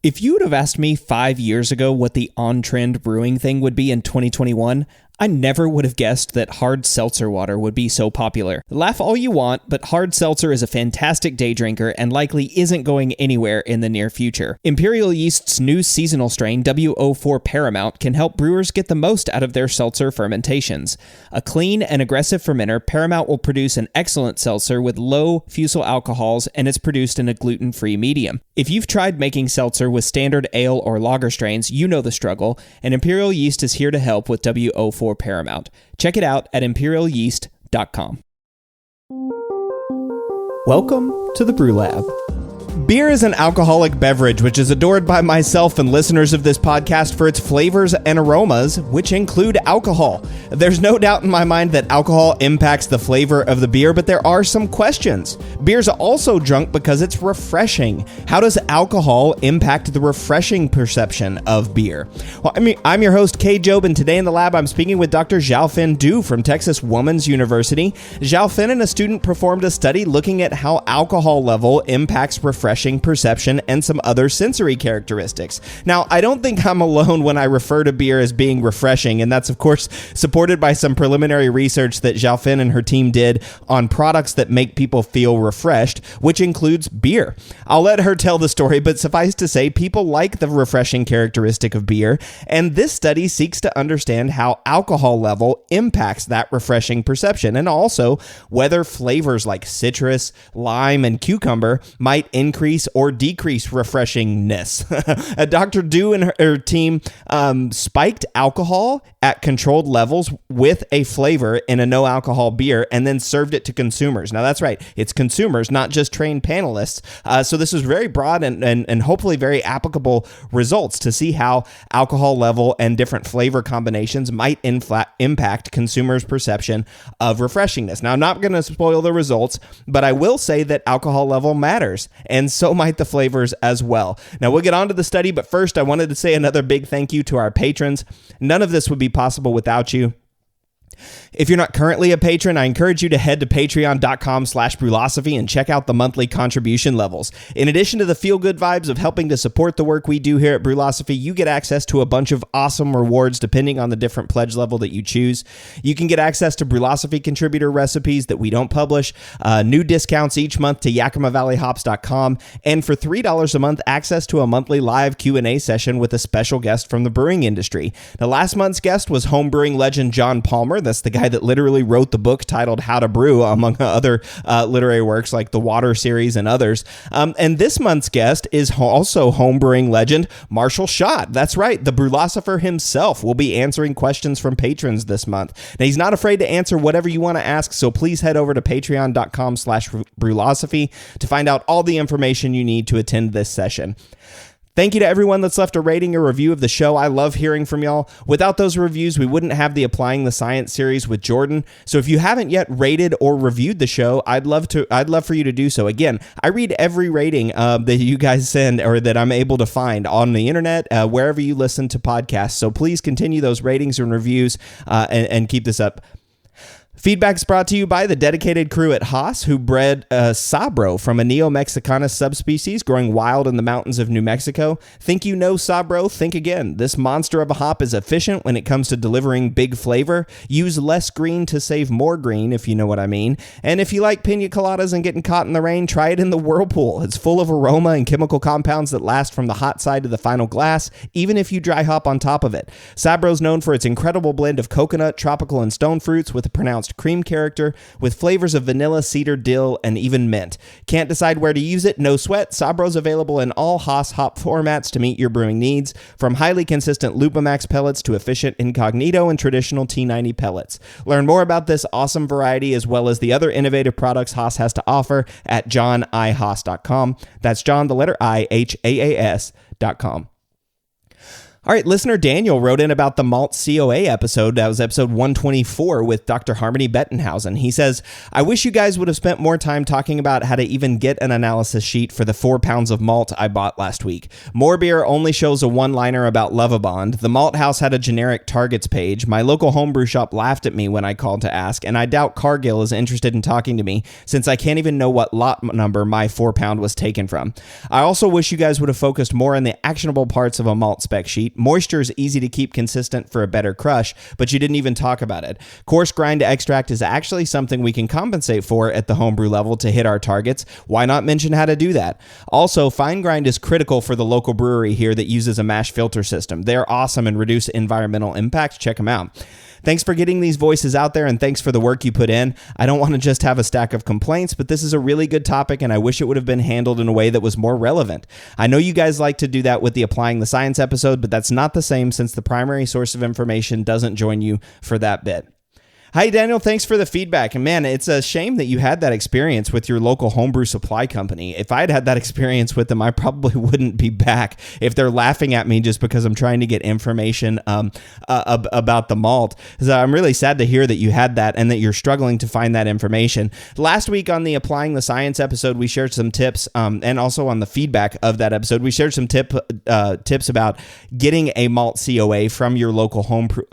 If you would have asked me 5 years ago what the on-trend brewing thing would be in 2021, I never would have guessed that hard seltzer water would be so popular. Laugh all you want, but hard seltzer is a fantastic day drinker and likely isn't going anywhere in the near future. Imperial Yeast's new seasonal strain, W04 Paramount, can help brewers get the most out of their seltzer fermentations. A clean and aggressive fermenter, Paramount will produce an excellent seltzer with low fusel alcohols, and it's produced in a gluten-free medium. If you've tried making seltzer with standard ale or lager strains, you know the struggle, and Imperial Yeast is here to help with W04 Paramount. Check it out at imperialyeast.com. Welcome to the Brew Lab. Beer is an alcoholic beverage which is adored by myself and listeners of this podcast for its flavors and aromas, which include alcohol. There's no doubt in my mind that alcohol impacts the flavor of the beer, but there are some questions. Beer's also drunk because it's refreshing. How does alcohol impact the refreshing perception of beer? Well, I'm your host, Cade, and today in the lab I'm speaking with Dr. Xiaofen Du from Texas Woman's University. Xiaofen and a student performed a study looking at how alcohol level impacts refreshing perception and some other sensory characteristics. Now, I don't think I'm alone when I refer to beer as being refreshing, and that's of course supported by some preliminary research that Xiaofen and her team did on products that make people feel refreshed, which includes beer. I'll let her tell the story, but suffice to say, people like the refreshing characteristic of beer, and this study seeks to understand how alcohol level impacts that refreshing perception, and also whether flavors like citrus, lime, and cucumber might increase or decrease refreshingness. Dr. Du and her team spiked alcohol at controlled levels with a flavor in a no-alcohol beer and then served it to consumers. Now, that's right. It's consumers, not just trained panelists. So this is very broad and hopefully very applicable results to see how alcohol level and different flavor combinations might impact consumers' perception of refreshingness. Now, I'm not going to spoil the results, but I will say that alcohol level matters, and so might the flavors as well. Now, we'll get on to the study, but first I wanted to say another big thank you to our patrons. None of this would be possible without you. If you're not currently a patron, I encourage you to head to patreon.com/brewlosophy and check out the monthly contribution levels. In addition to the feel-good vibes of helping to support the work we do here at Brewlosophy, you get access to a bunch of awesome rewards depending on the different pledge level that you choose. You can get access to Brewlosophy contributor recipes that we don't publish, new discounts each month to YakimaValleyHops.com, and for $3 a month, access to a monthly live Q&A session with a special guest from the brewing industry. Now, last month's guest was homebrewing legend John Palmer. That's the guy that literally wrote the book titled How to Brew, among other literary works like the Water series and others. And this month's guest is also homebrewing legend Marshall Schott. That's right. The Brewlosopher himself will be answering questions from patrons this month. Now, he's not afraid to answer whatever you want to ask, so please head over to patreon.com/brewlosophy to find out all the information you need to attend this session. Thank you to everyone that's left a rating or review of the show. I love hearing from y'all. Without those reviews, we wouldn't have the Applying the Science series with Jordan. So if you haven't yet rated or reviewed the show, I'd love for you to do so. Again, I read every rating that you guys send or that I'm able to find on the internet, wherever you listen to podcasts. So please continue those ratings and reviews and keep this up. Feedback's brought to you by the dedicated crew at Haas, who bred Sabro from a Neo-Mexicanus subspecies growing wild in the mountains of New Mexico. Think you know Sabro? Think again. This monster of a hop is efficient when it comes to delivering big flavor. Use less green to save more green, if you know what I mean. And if you like pina coladas and getting caught in the rain, try it in the Whirlpool. It's full of aroma and chemical compounds that last from the hot side to the final glass, even if you dry hop on top of it. Sabro's known for its incredible blend of coconut, tropical, and stone fruits with a pronounced cream character with flavors of vanilla, cedar, dill, and even mint. Can't decide where to use it? No sweat. Sabro's available in all Haas hop formats to meet your brewing needs, from highly consistent Lupamax pellets to efficient Incognito and traditional T90 pellets. Learn more about this awesome variety as well as the other innovative products Haas has to offer at johnihaas.com. That's John, the letter I, Haas.com. All right, listener Daniel wrote in about the Malt COA episode. That was episode 124 with Dr. Harmony Bettenhausen. He says, I wish you guys would have spent more time talking about how to even get an analysis sheet for the 4 pounds of malt I bought last week. More Beer only shows a one-liner about Lovabond. The Malt House had a generic targets page. My local homebrew shop laughed at me when I called to ask, and I doubt Cargill is interested in talking to me since I can't even know what lot number my 4 pound was taken from. I also wish you guys would have focused more on the actionable parts of a malt spec sheet. Moisture is easy to keep consistent for a better crush, but you didn't even talk about it. Coarse grind extract is actually something we can compensate for at the homebrew level to hit our targets. Why not mention how to do that? Also, fine grind is critical for the local brewery here that uses a mash filter system. They're awesome and reduce environmental impact. Check them out. Thanks for getting these voices out there, and thanks for the work you put in. I don't want to just have a stack of complaints, but this is a really good topic, and I wish it would have been handled in a way that was more relevant. I know you guys like to do that with the Applying the Science episode, but that's not the same since the primary source of information doesn't join you for that bit. Hi, Daniel. Thanks for the feedback. And man, it's a shame that you had that experience with your local homebrew supply company. If I had that experience with them, I probably wouldn't be back if they're laughing at me just because I'm trying to get information about the malt. So I'm really sad to hear that you had that and that you're struggling to find that information. Last week on the Applying the Science episode, we shared some tips, and also on the feedback of that episode, we shared some tips about getting a malt COA from your local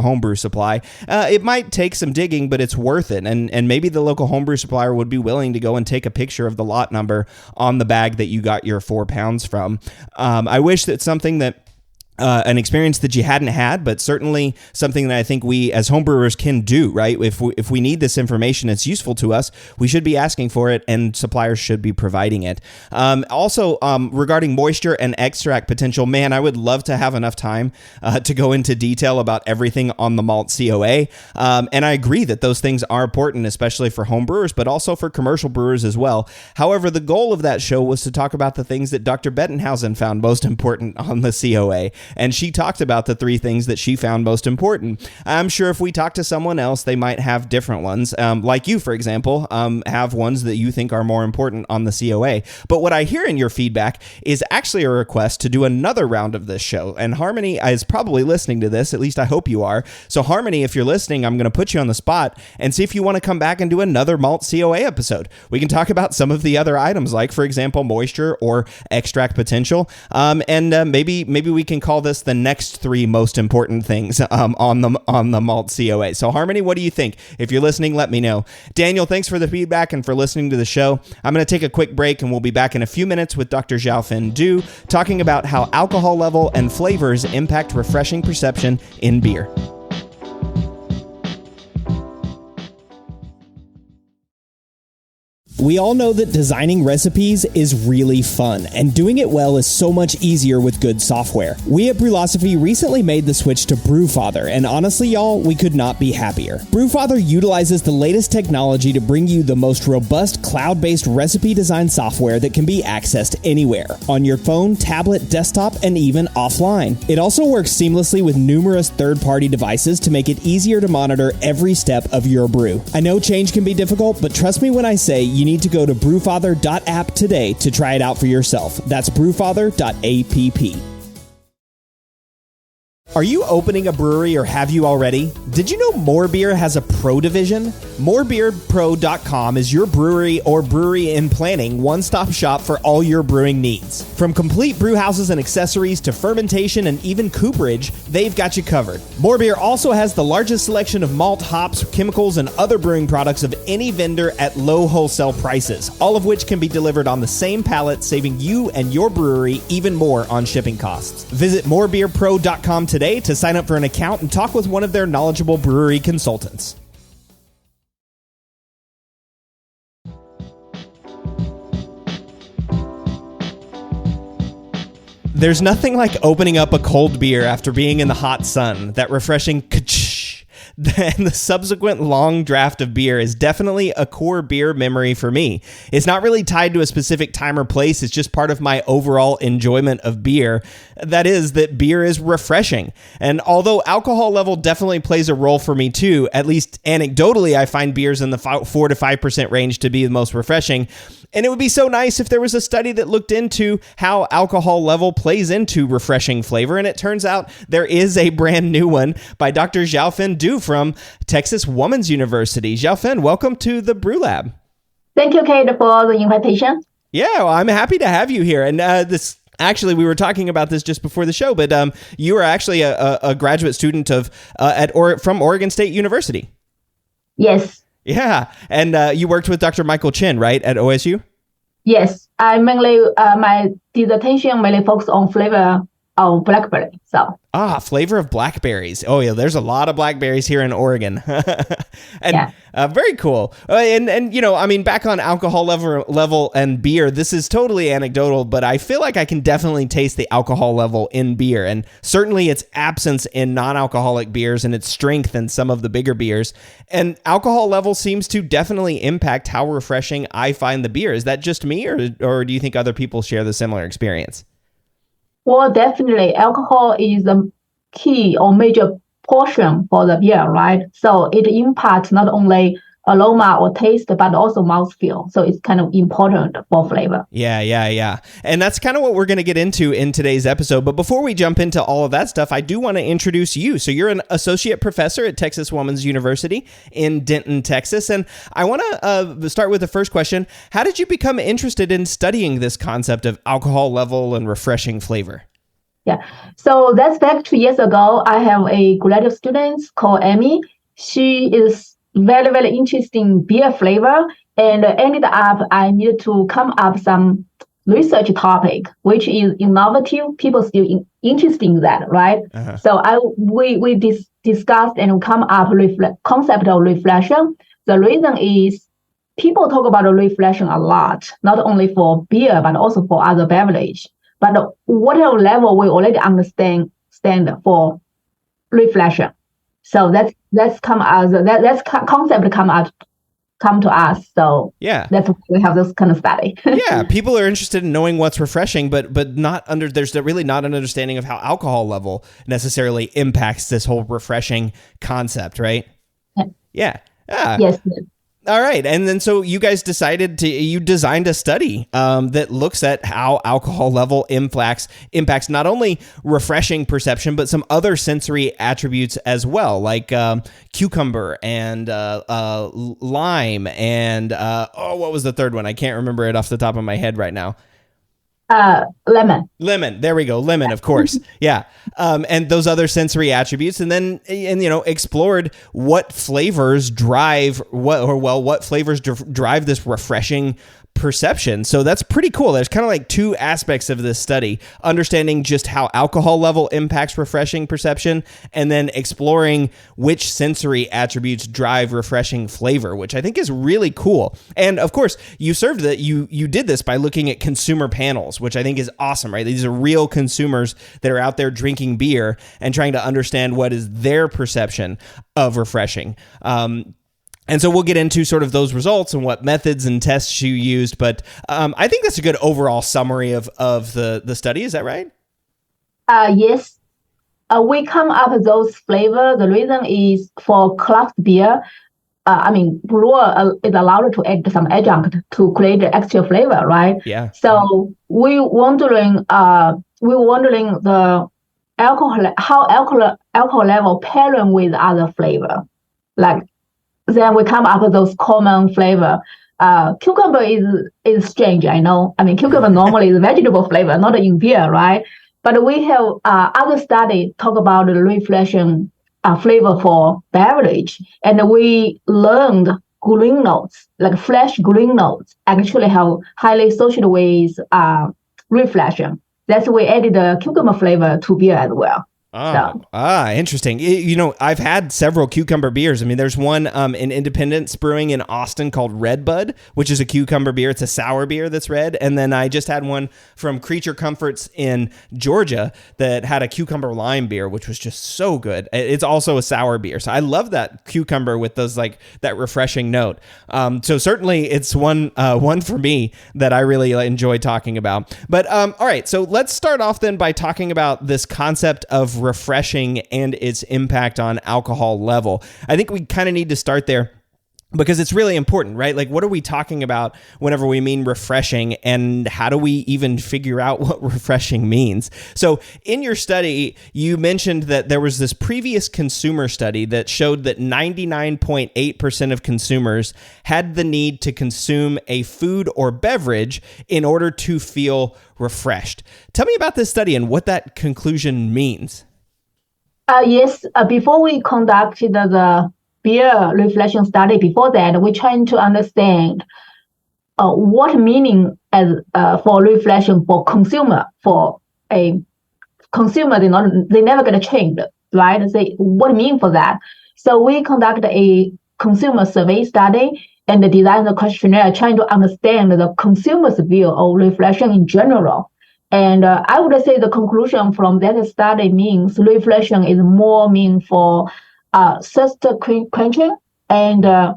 homebrew supply. It might take some digging, but it's worth it. And maybe the local homebrew supplier would be willing to go and take a picture of the lot number on the bag that you got your 4 pounds from. I wish that something that an experience that you hadn't had, but certainly something that I think we as homebrewers can do, right? If we need this information, it's useful to us, we should be asking for it, and suppliers should be providing it. Also, regarding moisture and extract potential, man, I would love to have enough time to go into detail about everything on the Malt COA. And I agree that those things are important, especially for homebrewers, but also for commercial brewers as well. However, the goal of that show was to talk about the things that Dr. Bettenhausen found most important on the COA. And she talked about the 3 things that she found most important. I'm sure if we talk to someone else, they might have different ones. Like you, for example, have ones that you think are more important on the COA. But what I hear in your feedback is actually a request to do another round of this show. And Harmony is probably listening to this. At least I hope you are. So Harmony, if you're listening, I'm going to put you on the spot and see if you want to come back and do another Malt COA episode. We can talk about some of the other items, like, for example, moisture or extract potential. And maybe we can call this the next 3 most important things on the Malt COA. So Harmony, what do you think? If you're listening, let me know. Daniel, thanks for the feedback and for listening to the show. I'm going to take a quick break, and we'll be back in a few minutes with Dr. Xiaofen Du talking about how alcohol level and flavors impact refreshing perception in beer. We all know that designing recipes is really fun, and doing it well is so much easier with good software. We at Brewlosophy recently made the switch to Brewfather, and honestly, y'all, we could not be happier. Brewfather utilizes the latest technology to bring you the most robust cloud-based recipe design software that can be accessed anywhere, on your phone, tablet, desktop, and even offline. It also works seamlessly with numerous third-party devices to make it easier to monitor every step of your brew. I know change can be difficult, but trust me when I say you need to go to brewfather.app today to try it out for yourself. That's brewfather.app. Are you opening a brewery or have you already? Did you know More Beer has a pro division? MoreBeerPro.com is your brewery or brewery in planning one-stop shop for all your brewing needs. From complete brew houses and accessories to fermentation and even cooperage, they've got you covered. More Beer also has the largest selection of malt, hops, chemicals, and other brewing products of any vendor at low wholesale prices, all of which can be delivered on the same pallet, saving you and your brewery even more on shipping costs. Visit MoreBeerPro.com today to sign up for an account and talk with one of their knowledgeable brewery consultants. There's nothing like opening up a cold beer after being in the hot sun, that refreshing ka-ch and the subsequent long draft of beer is definitely a core beer memory for me. It's not really tied to a specific time or place. It's just part of my overall enjoyment of beer. That is, that beer is refreshing. And although alcohol level definitely plays a role for me too, at least anecdotally, I find beers in the 4 to 5% range to be the most refreshing. And it would be so nice if there was a study that looked into how alcohol level plays into refreshing flavor. And it turns out there is a brand new one by Dr. Xiaofen Du from Texas Woman's University. Xiaofen, welcome to the Brew Lab. Thank you, Cade, for the invitation. Yeah, well, I'm happy to have you here. And actually, we were talking about this just before the show, but you are actually a graduate student from Oregon State University. Yes. Yeah, and you worked with Dr. Michael Chin, right, at OSU? Yes, I mainly my dissertation mainly focused on flavor of blackberry. Flavor of blackberries. Oh yeah, there's a lot of blackberries here in Oregon, and very cool. And you know, I mean, back on alcohol level and beer, this is totally anecdotal, but I feel like I can definitely taste the alcohol level in beer, and certainly its absence in non-alcoholic beers and its strength in some of the bigger beers. And alcohol level seems to definitely impact how refreshing I find the beer. Is that just me, or do you think other people share the similar experience? Well, definitely, alcohol is the key or major portion for the beer, right? So it impacts not only aroma or taste, but also mouthfeel. So it's kind of important for flavor. Yeah. And that's kind of what we're going to get into in today's episode. But before we jump into all of that stuff, I do want to introduce you. So you're an associate professor at Texas Woman's University in Denton, Texas. And I want to start with the first question. How did you become interested in studying this concept of alcohol level and refreshing flavor? Yeah. So that's back 2 years ago. I have a graduate student called Amy. She is very, very interesting beer flavor, and ended up I needed to come up some research topic which is innovative. People still interested in that, right? Uh-huh. So we discussed and come up with concept of reflection. The reason is people talk about reflection a lot, not only for beer but also for other beverage. But whatever level we already understand for reflection. So that's concept come to us. So yeah, that's why we have this kind of study. Yeah, people are interested in knowing what's refreshing, but there's really not an understanding of how alcohol level necessarily impacts this whole refreshing concept, right? Yeah. Yes. All right. And then so you guys you designed a study that looks at how alcohol level impacts not only refreshing perception, but some other sensory attributes as well, like cucumber and lime and what was the third one? I can't remember it off the top of my head right now. Lemon. There we go. Lemon, of course. Yeah. And those other sensory attributes, and explored what flavors drive drive this refreshing perception. So that's pretty cool. There's kind of like two aspects of this study: understanding just how alcohol level impacts refreshing perception, and then exploring which sensory attributes drive refreshing flavor, which I think is really cool. And of course, you did this by looking at consumer panels, which I think is awesome, right? These are real consumers that are out there drinking beer and trying to understand what is their perception of refreshing. And so we'll get into sort of those results and what methods and tests you used. But I think that's a good overall summary of the study. Is that right? Yes. We come up with those flavors. The reason is for craft beer. Brewer is allowed to add some adjunct to create the extra flavor, right? Yeah. So we wondering the alcohol level pairing with other flavor, like. Then we come up with those common flavor. Cucumber is strange, I know. I mean, cucumber normally is vegetable flavor, not in beer, right? But we have other study talk about the reflection flavor for beverage, and we learned green notes, like fresh green notes, actually have highly associated with reflection. That's why we added the cucumber flavor to beer as well. Interesting. I've had several cucumber beers. I mean, there's one in Independence Brewing in Austin called Redbud, which is a cucumber beer. It's a sour beer that's red. And then I just had one from Creature Comforts in Georgia that had a cucumber lime beer, which was just so good. It's also a sour beer. So I love that cucumber with those that refreshing note. So certainly it's one for me that I really enjoy talking about. But all right, so let's start off then by talking about this concept of refreshing and its impact on alcohol level. I think we kind of need to start there because it's really important, right? Like, what are we talking about whenever we mean refreshing, and how do we even figure out what refreshing means? So in your study, you mentioned that there was this previous consumer study that showed that 99.8% of consumers had the need to consume a food or beverage in order to feel refreshed. Tell me about this study and what that conclusion means. Yes, before we conducted the beer reflection study, before that, we're trying to understand what meaning as for reflection for consumer. For a consumer, they never gonna change, right? Say what mean for that. So we conducted a consumer survey study and designed the questionnaire trying to understand the consumer's view of reflection in general. And I would say the conclusion from that study means reflection is more meaningful thirst quenching and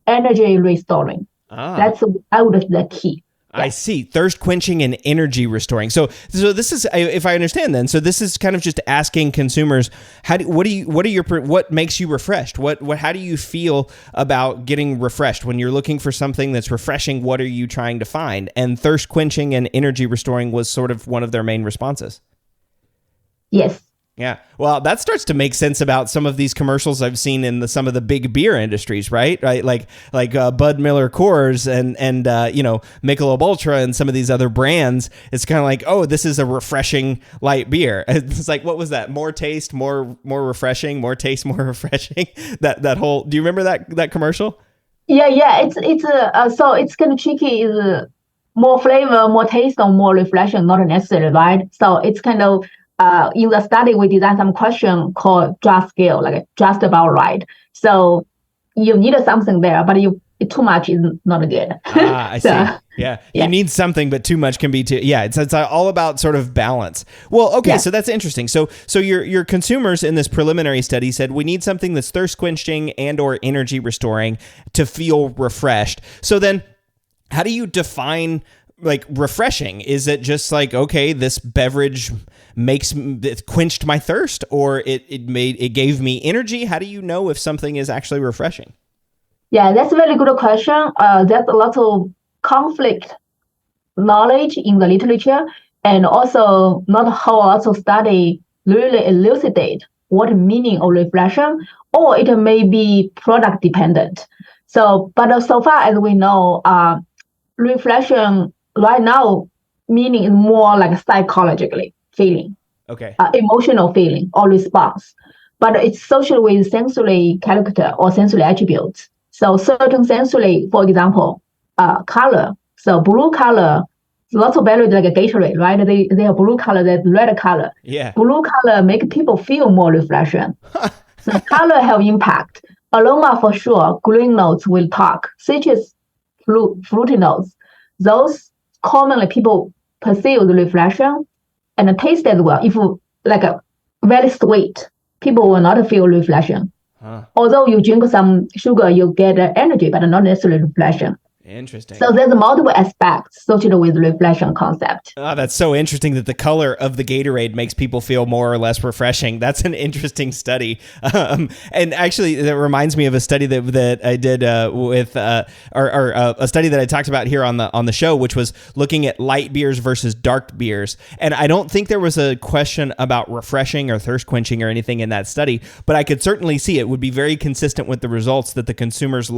energy restoring. That's I would say the key. I see. Thirst quenching and energy restoring. So this is, if I understand then, so this is kind of just asking consumers, what makes you refreshed? How do you feel about getting refreshed? When you're looking for something that's refreshing, what are you trying to find? And thirst quenching and energy restoring was sort of one of their main responses. Yes. Yeah. Well, that starts to make sense about some of these commercials I've seen in some of the big beer industries, right? Like Bud Miller Coors and Michelob Ultra and some of these other brands. It's kind of like, oh, this is a refreshing light beer. It's like, what was that? More taste, more refreshing, more taste, more refreshing. That whole, do you remember that commercial? Yeah. It's so it's kind of tricky. Is more flavor, more taste, or more reflection? Not necessarily, right? So it's kind of. In the study, we designed some question called just scale, like just about right. So you need something there, but too much is not good. I see. Yeah. You need something, but too much can be too. Yeah. It's all about sort of balance. Well, okay. So that's interesting. So your consumers in this preliminary study said we need something that's thirst quenching and or energy restoring to feel refreshed. So then how do you define like refreshing? Is it just like, okay, this beverage it quenched my thirst, or it gave me energy? How do you know if something is actually refreshing? Yeah, that's a very good question. There's a lot of conflict knowledge in the literature, and also not a whole lot of study really elucidate what meaning of reflection, or it may be product dependent. So, but so far as we know, reflection right now meaning is more like psychologically feeling, emotional feeling or response, but it's associated with sensory character or sensory attributes. So certain sensory, for example, color. So blue color, lots of beverages like a Gatorade, right? They have blue color, there's red color. Yeah. Blue color make people feel more reflection. So color have impact. Aroma for sure. Green notes will talk. Citrus, fruity notes. Those commonly people perceive the reflection, and the taste as well. If like a very sweet, people will not feel reflection. Although you drink some sugar, you get energy, but not necessarily reflection. Interesting. So there's multiple aspects associated with reflection concept. Oh, that's so interesting that the color of the Gatorade makes people feel more or less refreshing. That's an interesting study. And actually, that reminds me of a study that I did with a study that I talked about here on the show, which was looking at light beers versus dark beers. And I don't think there was a question about refreshing or thirst quenching or anything in that study, but I could certainly see it would be very consistent with the results that the consumers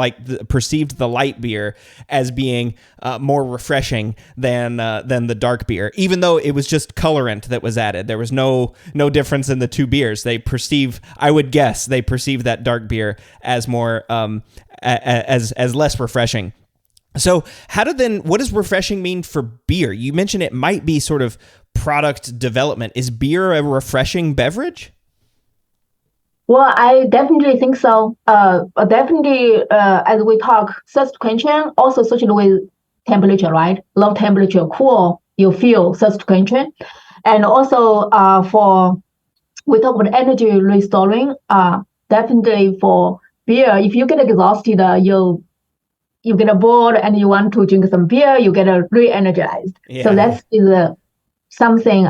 perceived the light beer as being more refreshing than the dark beer, even though it was just colorant that was added. There was no difference in the two beers. I would guess they perceive that dark beer as more as less refreshing. So what does refreshing mean for beer? You mentioned it might be sort of product development. Is beer a refreshing beverage? Well, I definitely think so. Definitely, as we talk, thirst quenching also associated with temperature, right? Low temperature, cool, you feel thirst quenching. And also for, we talk about energy restoring, definitely for beer, if you get exhausted, you get bored and you want to drink some beer, you get re-energized. Yeah. So that's something,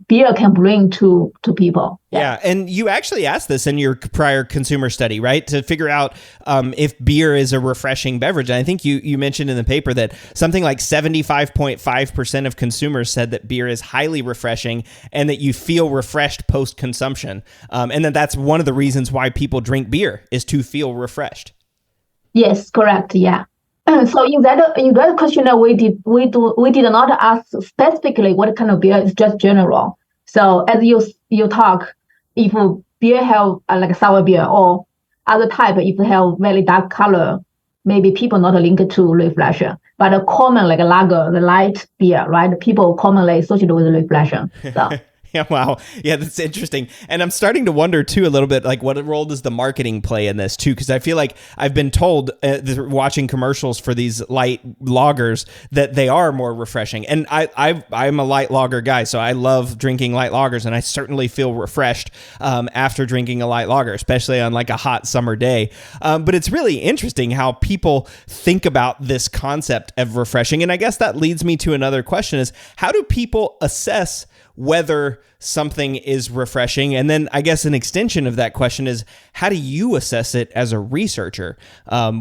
beer can bring to people. Yeah. And you actually asked this in your prior consumer study, right? To figure out if beer is a refreshing beverage. And I think you mentioned in the paper that something like 75.5% of consumers said that beer is highly refreshing and that you feel refreshed post-consumption. And that's one of the reasons why people drink beer, is to feel refreshed. Yes, correct. Yeah. So in that questionnaire, we did not ask specifically what kind of beer. It's just general. So as you talk, if beer have like sour beer or other type, if they have very dark color, maybe people not linked to reflection. But a common like a lager, the light beer, right? People commonly associated with reflection. So. Yeah, wow. Yeah, that's interesting. And I'm starting to wonder, too, a little bit, like, what role does the marketing play in this, too? Because I feel like I've been told, watching commercials for these light lagers, that they are more refreshing. And I'm a light lager guy, so I love drinking light lagers, and I certainly feel refreshed after drinking a light lager, especially on, like, a hot summer day. But it's really interesting how people think about this concept of refreshing. And I guess that leads me to another question is, how do people assess whether something is refreshing? And then I guess an extension of that question is, how do you assess it as a researcher,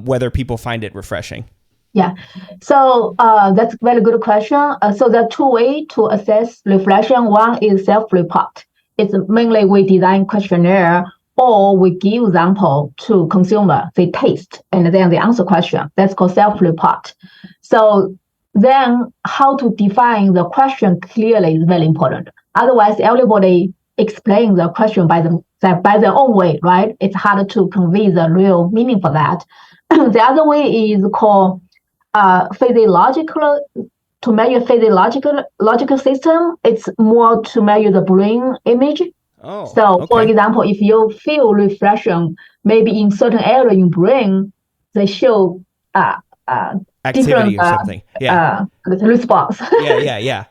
whether people find it refreshing? Yeah, so that's a very good question. So there are two ways to assess reflection. One is self-report. It's mainly we design questionnaire or we give example to consumer, they taste, and then they answer question. That's called self-report. So then how to define the question clearly is very important. Otherwise, everybody explain the question by their own way, right? It's hard to convey the real meaning for that. The other way is called physiological, to measure logical system. It's more to measure the brain image. Oh, so, okay. For example, if you feel reflection, maybe in certain area in brain, they show activity or something. Yeah. Response. Yeah. Yeah.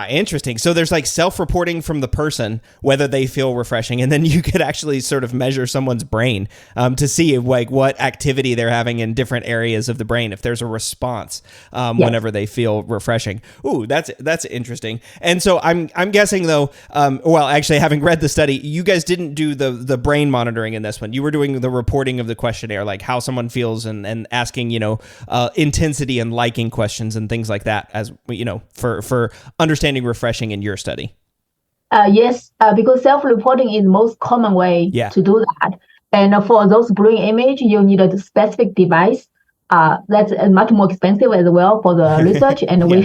Interesting. So there's like self-reporting from the person, whether they feel refreshing, and then you could actually sort of measure someone's brain to see like what activity they're having in different areas of the brain, if there's a response whenever they feel refreshing. Ooh, that's interesting. And so I'm guessing though, well, actually having read the study, you guys didn't do the brain monitoring in this one. You were doing the reporting of the questionnaire, like how someone feels and asking, intensity and liking questions and things like that, as for understanding refreshing in your study. Yes, because self-reporting is the most common way to do that. And for those brain image, you need a specific device. That's much more expensive as well for the research. And we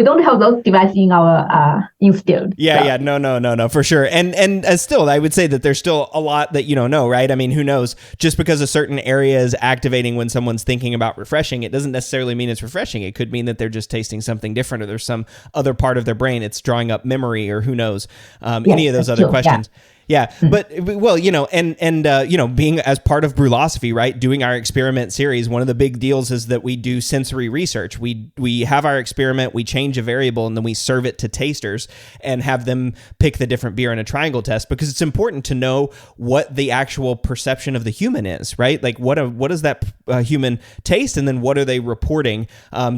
don't have those devices in our institute. Yeah, no, for sure. And still, I would say that there's still a lot that you don't know, right? I mean, who knows? Just because a certain area is activating when someone's thinking about refreshing, it doesn't necessarily mean it's refreshing. It could mean that they're just tasting something different, or there's some other part of their brain it's drawing up memory, or who knows? Any of those other questions. Yeah, but well, being as part of Brewlosophy, right, doing our experiment series, one of the big deals is that we do sensory research. We have our experiment, we change a variable, and then we serve it to tasters and have them pick the different beer in a triangle test, because it's important to know what the actual perception of the human is, right? Like what does that human taste, and then what are they reporting?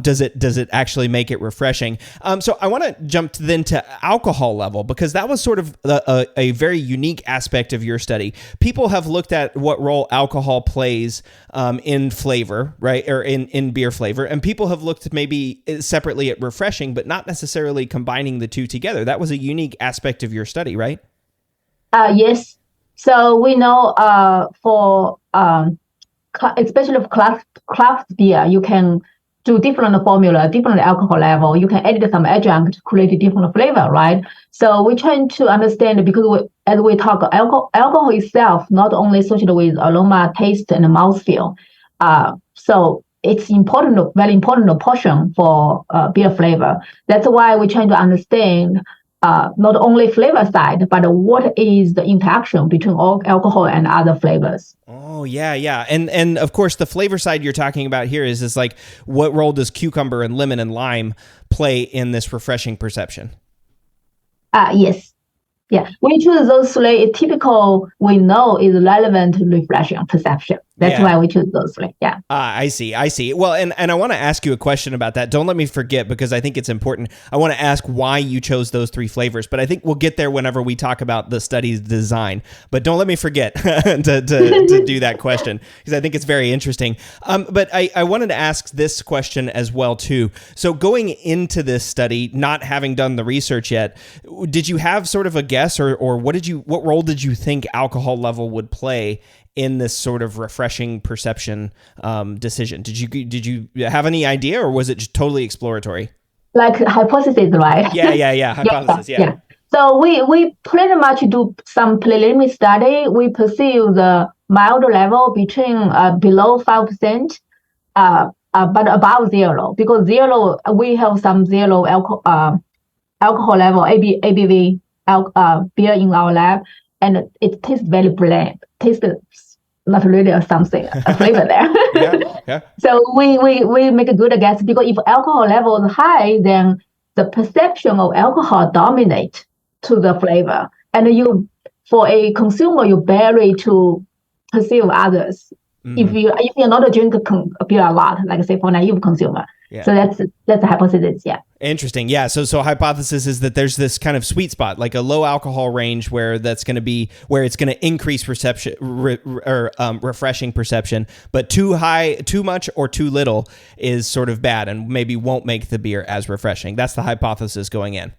Does it actually make it refreshing? So I want to jump then to alcohol level, because that was sort of a very unique aspect of your study. People have looked at what role alcohol plays in flavor, right, or in beer flavor, and people have looked maybe separately at refreshing, but not necessarily combining the two together. That was a unique aspect of your study, right? Yes. So we know for especially for craft beer, you can do different formula, different alcohol level. You can add some adjunct to create a different flavor, right? So we're trying to understand, because as we talk, alcohol itself not only associated with aroma, taste, and mouthfeel. So it's important, very important portion for beer flavor. That's why we're trying to understand not only flavor side, but what is the interaction between alcohol and other flavors. Oh, yeah. And of course, the flavor side you're talking about here is like, what role does cucumber and lemon and lime play in this refreshing perception? Yes. Yeah, we choose those three. Typical, we know is relevant to refreshing perception. That's why we choose those three. Yeah. I see. Well, and I want to ask you a question about that. Don't let me forget, because I think it's important. I want to ask why you chose those three flavors, but I think we'll get there whenever we talk about the study's design. But don't let me forget to do that question, because I think it's very interesting. But I wanted to ask this question as well too. So going into this study, not having done the research yet, did you have sort of a guess, or what role did you think alcohol level would play in this sort of refreshing perception decision? Did you have any idea, or was it just totally exploratory? Like hypothesis, right? Yeah. Hypothesis, yeah. So we pretty much do some preliminary study. We perceive the mild level between below 5%, but above zero, because zero, we have some zero alcohol level, ABV beer in our lab, and it tastes very bland. Tastes not really a flavor there. Yeah. So we make a good guess, because if alcohol level is high, then the perception of alcohol dominate to the flavor, and for a consumer, you barely to perceive others. If you're not a drinker beer a lot, like say for naive consumer. Yeah. So that's a hypothesis. Yeah. Interesting. Yeah. So hypothesis is that there's this kind of sweet spot, like a low alcohol range where it's going to increase perception refreshing perception, but too high, too much, or too little is sort of bad and maybe won't make the beer as refreshing. That's the hypothesis going in.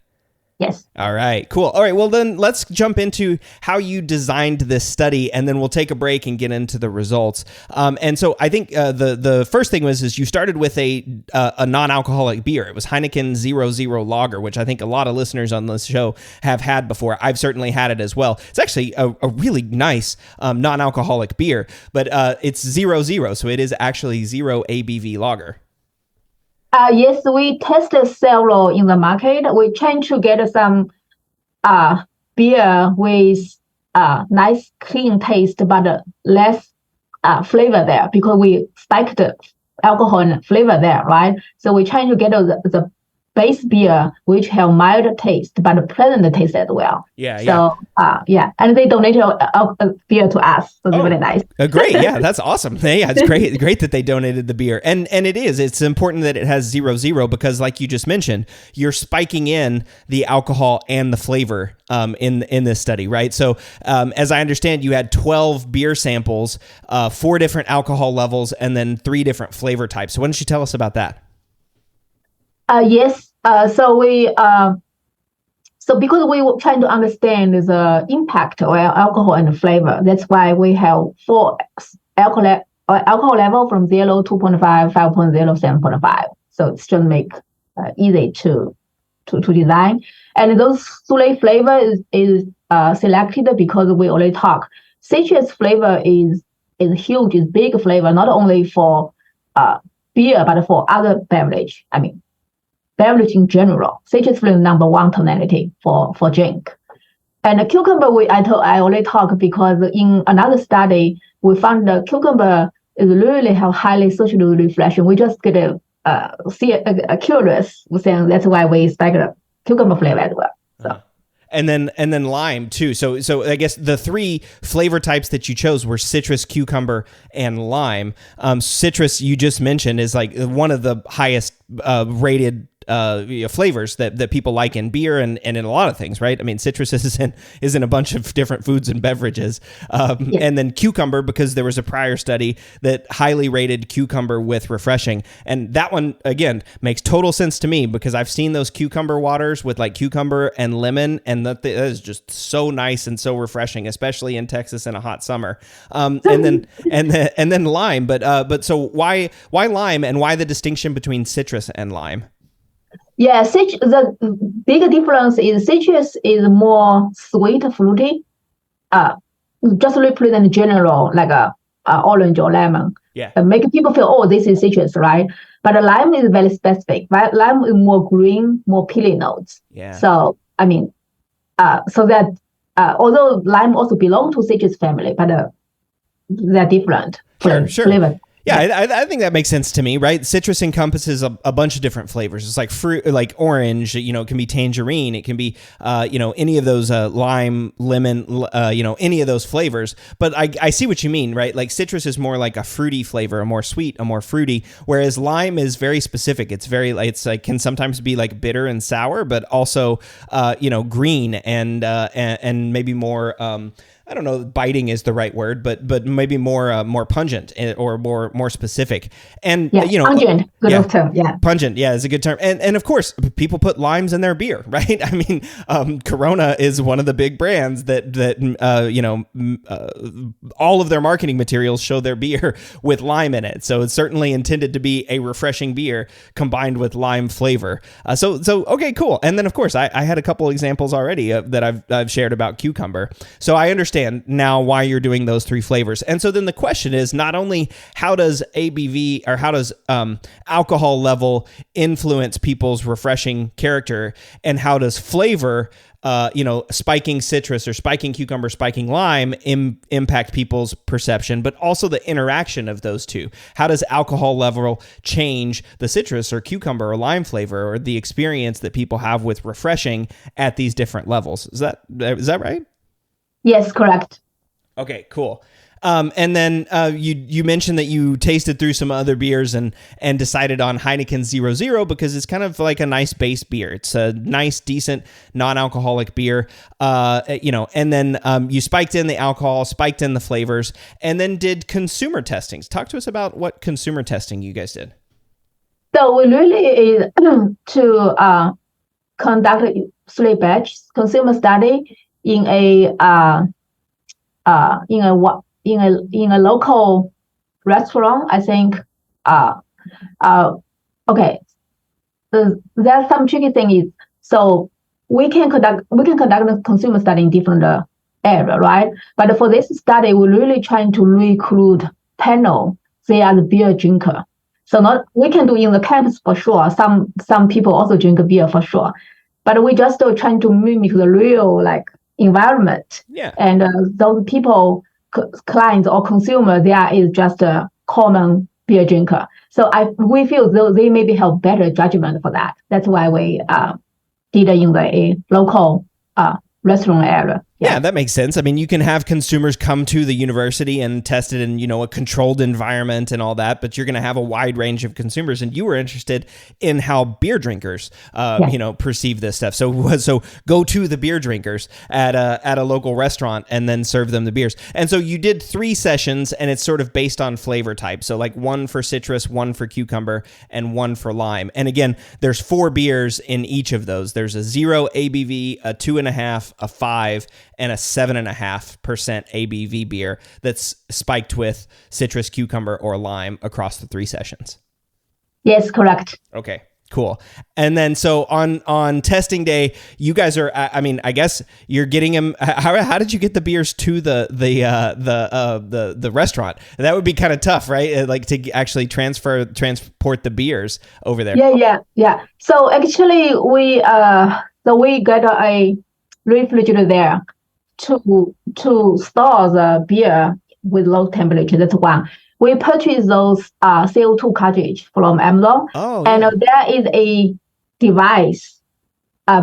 Yes. All right, cool. All right, well then let's jump into how you designed this study, and then we'll take a break and get into the results. And so I think the first thing is you started with a non-alcoholic beer. It was Heineken 0.0 Lager, which I think a lot of listeners on this show have had before. I've certainly had it as well. It's actually a really nice non-alcoholic beer, but it's 0.0, so it is actually 0 ABV lager. Yes, we tested several in the market. We trying to get some beer with nice clean taste, but less flavor there, because we spiked alcohol and flavor there, right? So we're trying to get the base beer which have mild taste but a pleasant taste as well. So and they donated a beer to us, so it's really nice. Great, yeah, that's awesome. Yeah, it's great that they donated the beer, and it's important that it has 0.0, because like you just mentioned, you're spiking in the alcohol and the flavor in this study, right? So as I understand, you had 12 beer samples, 4 different alcohol levels, and then 3 different flavor types. So why don't you tell us about that? Yes. So because we were trying to understand the impact of alcohol and flavor, that's why we have 4 alcohol level from 0, 2.5, 5.0, 7.5. So it's just make easy to design. And those 3 flavors is selected because we already talked. Citrus flavor is huge, is big flavor, not only for beer, but for other beverage. I mean, beverage in general. Citrus flavor number 1 tonality for drink. And the cucumber, I already talked, because in another study, we found the cucumber is really have highly socially refreshing. We just get curious, saying that's why we expect the cucumber flavor as well. So. And then lime too. So I guess the 3 flavor types that you chose were citrus, cucumber, and lime. Citrus, you just mentioned, is like one of the highest rated flavors that people like in beer and in a lot of things, right? I mean, citrus is in a bunch of different foods and beverages. And then cucumber, because there was a prior study that highly rated cucumber with refreshing. And that one, again, makes total sense to me, because I've seen those cucumber waters with like cucumber and lemon, and that is just so nice and so refreshing, especially in Texas in a hot summer. And then lime. But so why lime, and why the distinction between citrus and lime? Yeah, the big difference is citrus is more sweet, fruity, just represent general like a orange or lemon. make people feel, oh, this is citrus, right? But the lime is very specific, right? Lime is more green, more peely notes. Yeah. So, I mean, so that although lime also belong to citrus family, but they're different flavor. Yeah, I think that makes sense to me, right? Citrus encompasses a bunch of different flavors. It's like fruit, like orange. It can be tangerine. It can be, any of those lime, lemon. Any of those flavors. But I see what you mean, right? Like citrus is more like a fruity flavor, a more sweet, a more fruity. Whereas lime is very specific. It's can sometimes be like bitter and sour, but also, green and maybe more. I don't know, biting is the right word, but maybe more pungent or more specific. And pungent, good term. Yeah, pungent. Yeah, is a good term. And of course, people put limes in their beer, right? I mean, Corona is one of the big brands that all of their marketing materials show their beer with lime in it. So it's certainly intended to be a refreshing beer combined with lime flavor. So okay, cool. And then of course, I had a couple examples already that I've shared about cucumber. So I understand now why you're doing those three flavors. And so then the question is not only how does ABV or how does alcohol level influence people's refreshing character, and how does flavor, spiking citrus or spiking cucumber, spiking lime impact people's perception, but also the interaction of those two. How does alcohol level change the citrus or cucumber or lime flavor or the experience that people have with refreshing at these different levels? Is that right? Yes, correct. Okay, cool. And then you mentioned that you tasted through some other beers and decided on Heineken 0.0 because it's kind of like a nice base beer. It's a nice, decent, non-alcoholic beer. And then you spiked in the alcohol, spiked in the flavors, and then did consumer testings. Talk to us about what consumer testing you guys did. So we really is to conduct 3 batch consumer study in a local restaurant. I think okay. There's some tricky thing is, so we can conduct a consumer study in different area, right? But for this study, we're really trying to recruit panel. They are the beer drinker. So we can do in the campus for sure. Some people also drink beer for sure, but we just still trying to mimic the real environment. Yeah. And those people, clients or consumer, is just a common beer drinker. So we feel they maybe have better judgment for that. That's why we did it in the local restaurant area. Yeah, that makes sense. I mean, you can have consumers come to the university and test it in, a controlled environment and all that, but you're going to have a wide range of consumers. And you were interested in how beer drinkers, perceive this stuff. So go to the beer drinkers at a local restaurant and then serve them the beers. And so you did 3 sessions, and it's sort of based on flavor type. So like 1 for citrus, 1 for cucumber, and 1 for lime. And again, there's 4 beers in each of those. There's a 0 ABV, a 2.5, a 5, and a 7.5% ABV beer that's spiked with citrus, cucumber, or lime across the 3 sessions. Yes, correct. Okay, cool. And then so on testing day, you guys are, I guess you're getting them. How did you get the beers to the restaurant? That would be kind of tough, right? Like to actually transport the beers over there. Yeah. So actually we got a refrigerator there to store the beer with low temperature. That's one. We purchased those CO2 cartridge from Amazon. Oh, yeah. And there is a device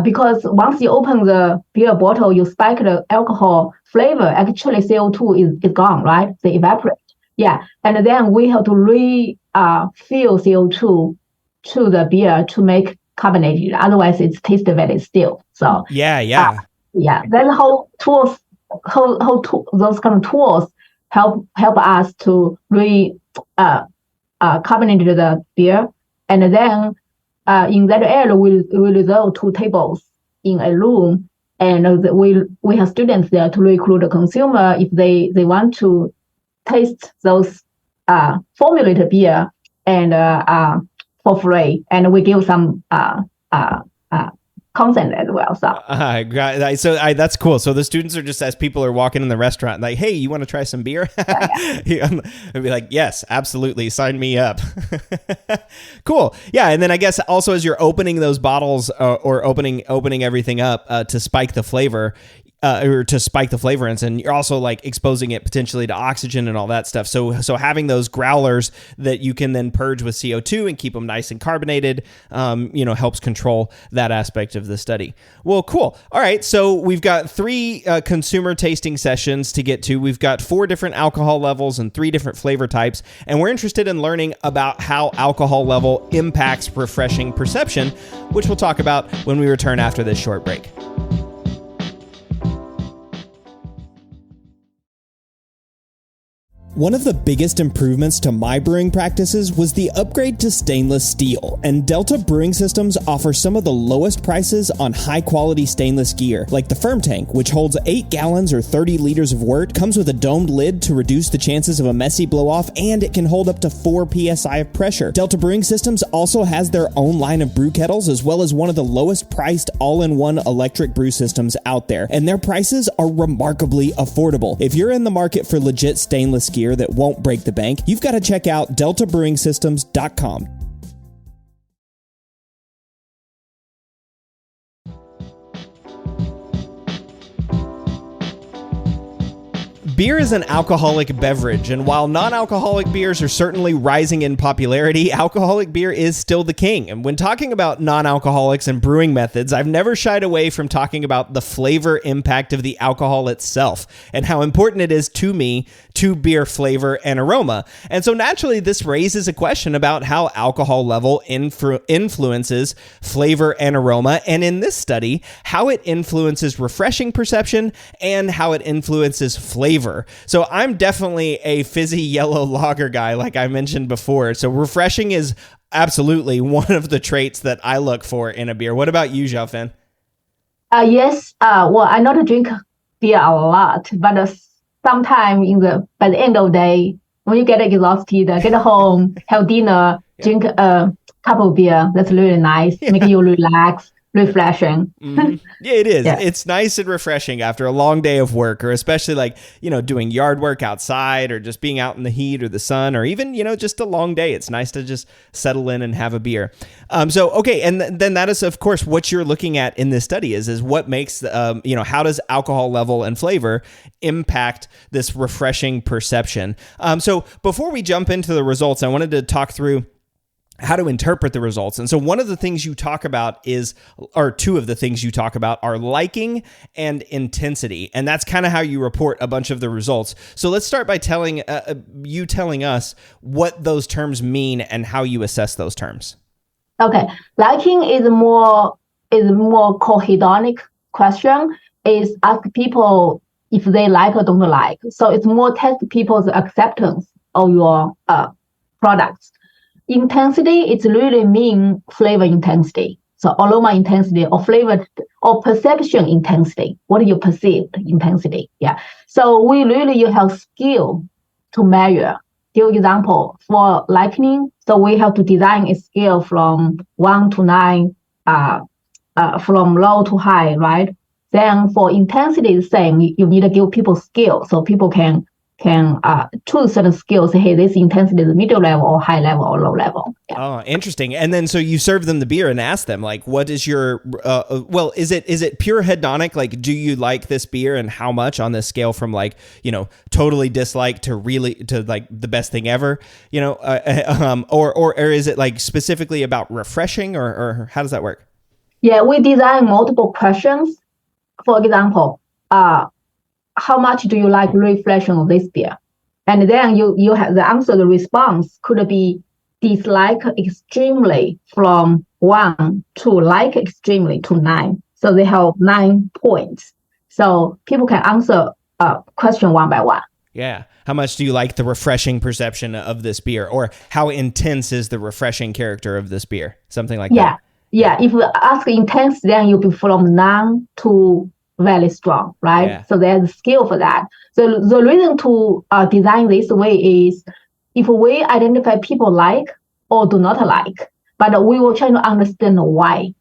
because once you open the beer bottle, you spike the alcohol flavor. Actually, CO2 is gone, right? They evaporate. Yeah, and then we have to fill CO2 to the beer to make carbonated. Otherwise, it's tasted very still. So yeah. Then whole tools, those kind of tools help us to carbonate the beer, and then in that area we reserve 2 tables in a room, and we have students there to recruit the consumer if they want to taste those formulated beer and for free, and we give some consent as well. So that's cool. So the students are just, as people are walking in the restaurant, like, hey, you want to try some beer? I'd be like, yes, absolutely, sign me up. Cool. Yeah, and then I guess also as you're opening those bottles or opening everything up to spike the flavor. Or to spike the flavorants, and you're also like exposing it potentially to oxygen and all that stuff. So having those growlers that you can then purge with CO2 and keep them nice and carbonated, helps control that aspect of the study. Well, cool. All right. So we've got 3 consumer tasting sessions to get to. We've got 4 different alcohol levels and 3 different flavor types. And we're interested in learning about how alcohol level impacts refreshing perception, which we'll talk about when we return after this short break. One of the biggest improvements to my brewing practices was the upgrade to stainless steel, and Delta Brewing Systems offers some of the lowest prices on high-quality stainless gear, like the Firm Tank, which holds 8 gallons or 30 liters of wort, comes with a domed lid to reduce the chances of a messy blow-off, and it can hold up to 4 psi of pressure. Delta Brewing Systems also has their own line of brew kettles, as well as one of the lowest-priced all-in-one electric brew systems out there, and their prices are remarkably affordable. If you're in the market for legit stainless gear that won't break the bank, you've got to check out deltabrewingsystems.com. Beer is an alcoholic beverage, and while non-alcoholic beers are certainly rising in popularity, alcoholic beer is still the king. And when talking about non-alcoholics and brewing methods, I've never shied away from talking about the flavor impact of the alcohol itself and how important it is to me to beer flavor and aroma. And so naturally, this raises a question about how alcohol level influences flavor and aroma, and in this study, how it influences refreshing perception and how it influences flavor. So I'm definitely a fizzy yellow lager guy, like I mentioned before. So refreshing is absolutely one of the traits that I look for in a beer. What about you, Xiaofen? Yes. Well, I not drink beer a lot, but sometime by the end of the day, when you get exhausted, get home, have dinner, drink a cup of beer. That's really nice. Make you relax. Refreshing. Mm-hmm. Yeah, it is. Yeah. It's nice and refreshing after a long day of work, or especially like, doing yard work outside, or just being out in the heat or the sun, or even, just a long day. It's nice to just settle in and have a beer. Okay. And then that is, of course, what you're looking at in this study is what makes, how does alcohol level and flavor impact this refreshing perception? So before we jump into the results, I wanted to talk through how to interpret the results. And so one of the things you talk about or 2 of the things you talk about are liking and intensity. And that's kind of how you report a bunch of the results. So let's start by telling us what those terms mean and how you assess those terms. Okay. Liking is more cohedonic question. Is ask people if they like or don't like. So it's more test people's acceptance of your products. Intensity, it's really mean flavor intensity. So aroma intensity or flavor or perception intensity. What do you perceive intensity? Yeah. So you have skill to measure. Give example for liking. So we have to design a scale from 1 to 9, from low to high, right? Then for intensity, the same. You need to give people skill so people can choose certain skills. Say, hey, this intensity is middle level or high level or low level. Yeah. Oh, interesting. And then so you serve them the beer and ask them, like, what is your is it pure hedonic? Like, do you like this beer, and how much on this scale from like, totally dislike to like the best thing ever, or is it like specifically about refreshing, or how does that work? Yeah, we design multiple questions. For example, how much do you like reflection of this beer? And then you have the answer, the response could be dislike extremely from 1 to like extremely to 9. So they have 9 points. So people can answer question one by one. Yeah. How much do you like the refreshing perception of this beer? Or how intense is the refreshing character of this beer? Something like that. Yeah. If you ask intense, then you'll be from none to very strong, right? Yeah. So there's a skill for that. So the reason to design this way is if we identify people like or do not like, but we will try to understand why.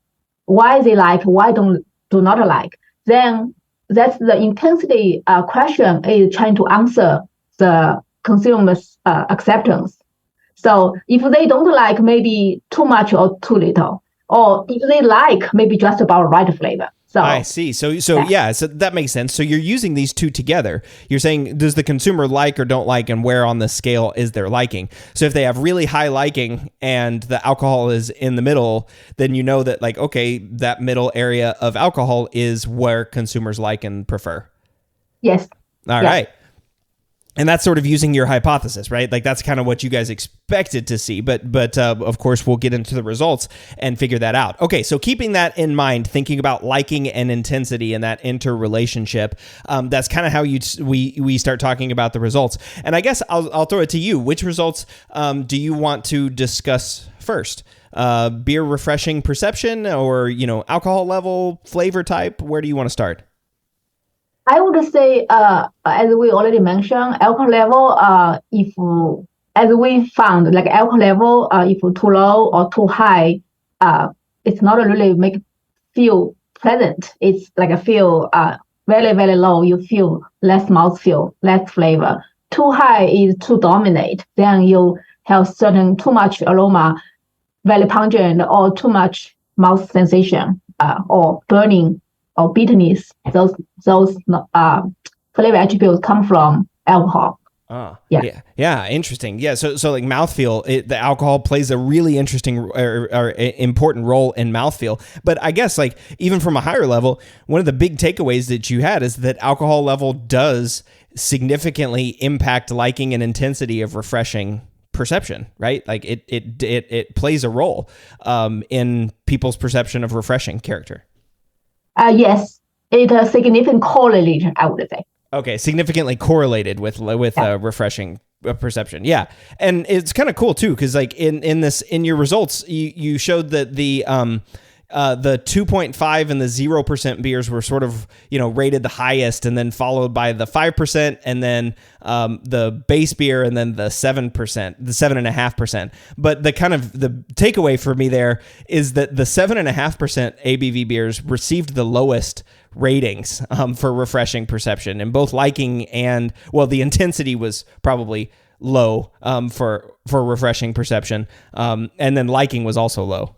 why they like, why do not like. Then that's the intensity question is trying to answer the consumer's acceptance. So if they don't like, maybe too much or too little, or if they like, maybe just about right flavor. So I see. So that makes sense. So you're using these two together. You're saying, does the consumer like or don't like, and where on the scale is their liking? So if they have really high liking and the alcohol is in the middle, then you know that, like, okay, that middle area of alcohol is where consumers like and prefer. Yes. All right. And that's sort of using your hypothesis, right? Like, that's kind of what you guys expected to see. But of course, we'll get into the results and figure that out. Okay, so keeping that in mind, thinking about liking and intensity and that interrelationship, that's kind of how we start talking about the results. And I guess I'll throw it to you. Which results do you want to discuss first? Beer refreshing perception, or alcohol level, flavor type? Where do you want to start? I would say, as we already mentioned, alcohol level, if, as we found, like alcohol level, if too low or too high, it's not really make feel pleasant. It's like a feel very, very low. You feel less mouthfeel, less flavor. Too high is too dominate. Then you have certain too much aroma, very pungent, or too much mouth sensation, or burning, or bitterness. Those flavor attributes come from alcohol. Yeah, interesting. Yeah, so like mouthfeel, the alcohol plays a really interesting or important role in mouthfeel. But I guess, like, even from a higher level, one of the big takeaways that you had is that alcohol level does significantly impact liking and intensity of refreshing perception, right? Like it plays a role in people's perception of refreshing character. Yes, it's significant correlation, I would say. Okay, significantly correlated with refreshing perception. Yeah, and it's kind of cool too, because like in your results, you showed that the 2.5 and the 0% beers were sort of rated the highest, and then followed by the 5%, and then the base beer, and then the 7%, the 7.5%. But the takeaway for me there is that the 7.5% ABV beers received the lowest ratings for refreshing perception, and both liking and, well, the intensity was probably low for refreshing perception, and then liking was also low.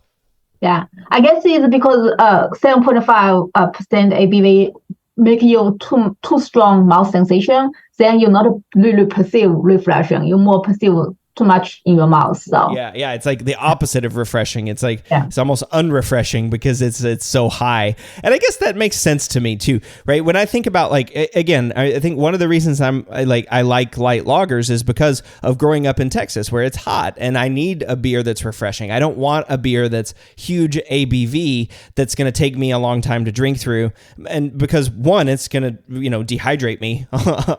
Yeah, I guess it's because 7.5% ABV make you too strong mouth sensation. Then you not really perceive refreshing. You more perceive too much in your mouth. So yeah, it's like the opposite of refreshing. It's like It's almost unrefreshing because it's so high. And I guess that makes sense to me too, right? When I think about, like, again, I think one of the reasons I like light lagers is because of growing up in Texas, where it's hot, and I need a beer that's refreshing. I don't want a beer that's huge ABV that's going to take me a long time to drink through, and because one, it's going to dehydrate me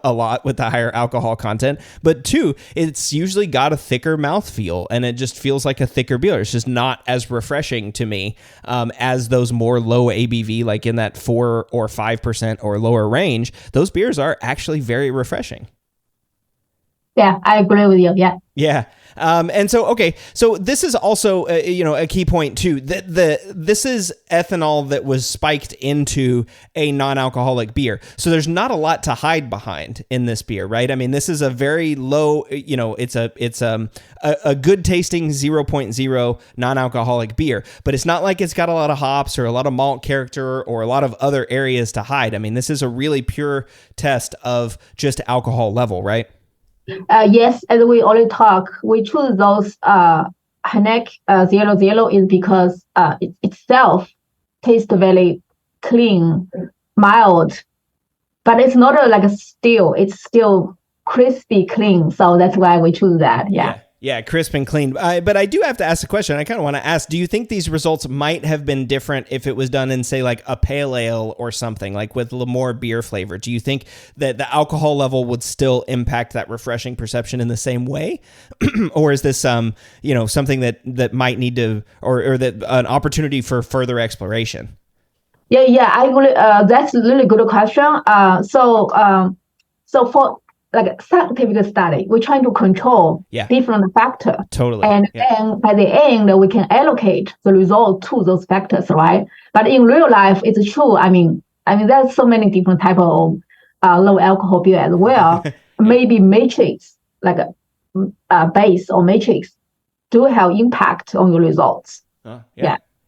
a lot with the higher alcohol content, but two, it's usually got a thicker mouthfeel, and it just feels like a thicker beer. It's just not as refreshing to me as those more low ABV, like in that 4 or 5% or lower range. Those beers are actually very refreshing. Yeah, I agree with you. Yeah. And so, okay, so this is also, a key point too, that this is ethanol that was spiked into a non-alcoholic beer. So there's not a lot to hide behind in this beer, right? I mean, this is a very low, it's a good tasting 0.0 non-alcoholic beer, but it's not like it's got a lot of hops or a lot of malt character or a lot of other areas to hide. I mean, this is a really pure test of just alcohol level, right? Yes, as we already talk, we choose those Hanek 00 is because it itself tastes very clean, mild, but it's not like a still. It's still crispy clean, so that's why we choose that. Yeah, crisp and clean. But I do have to ask a question. I kind of want to ask, do you think these results might have been different if it was done in, say, like a pale ale or something, like with more beer flavor? Do you think that the alcohol level would still impact that refreshing perception in the same way? Or is this, something that might need to, or that an opportunity for further exploration? Yeah, I agree. That's a really good question. So for like a scientific study. We're trying to control different factors. Totally. And then by the end, we can allocate the result to those factors, right? But in real life, it's true. I mean, there's so many different type of low alcohol beer as well. Maybe matrix, like a base or matrix, do have impact on your results.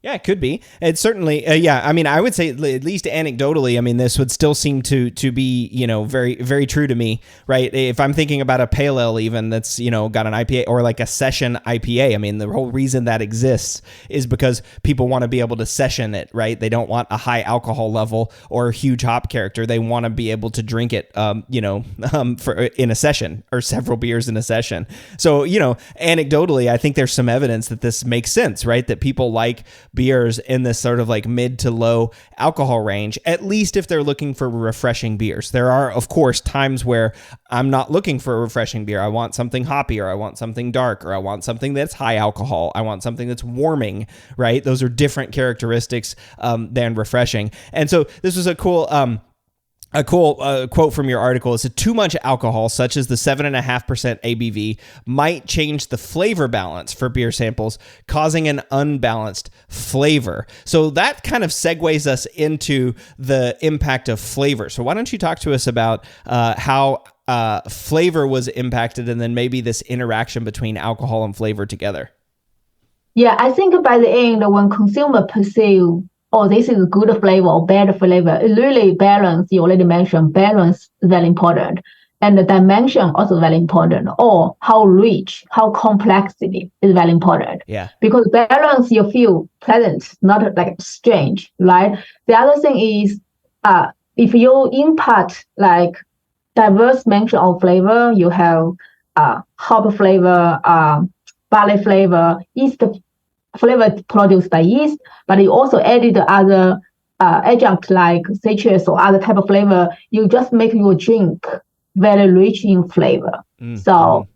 Yeah, it could be. It's certainly, I mean, I would say at least anecdotally, I mean, this would still seem to be, very, very true to me, right? If I'm thinking about a pale ale even that's, got an IPA or like a session IPA, I mean, the whole reason that exists is because people want to be able to session it, right? They don't want a high alcohol level or a huge hop character. They want to be able to drink it, for in a session or several beers in a session. So, anecdotally, I think there's some evidence that this makes sense, right? That people like beers in this sort of like mid to low alcohol range, at least if they're looking for refreshing beers. There are, of course, times where I'm not looking for a refreshing beer. I want something hoppy, or I want something dark, or I want something that's high alcohol. I want something that's warming, right? Those are different characteristics than refreshing. And so this was a cool quote from your article. Is too much alcohol, such as the 7.5% ABV, might change the flavor balance for beer samples, causing an unbalanced flavor. So that kind of segues us into the impact of flavor. So why don't you talk to us about how flavor was impacted, and then maybe this interaction between alcohol and flavor together? Yeah, I think by the end, when consumer perceive, oh, this is good flavor or bad flavor, it really balance. You already mentioned balance is very important. And the dimension also very important, or how rich, how complexity is very important. Yeah. Because balance, you feel pleasant, not like strange, right? The other thing is, if you impart like diverse mention of flavor, you have hop flavor, barley flavor, yeast flavor produced by yeast, but you also added other adjunct like citrus or other type of flavor. You just make your drink very rich in flavor. So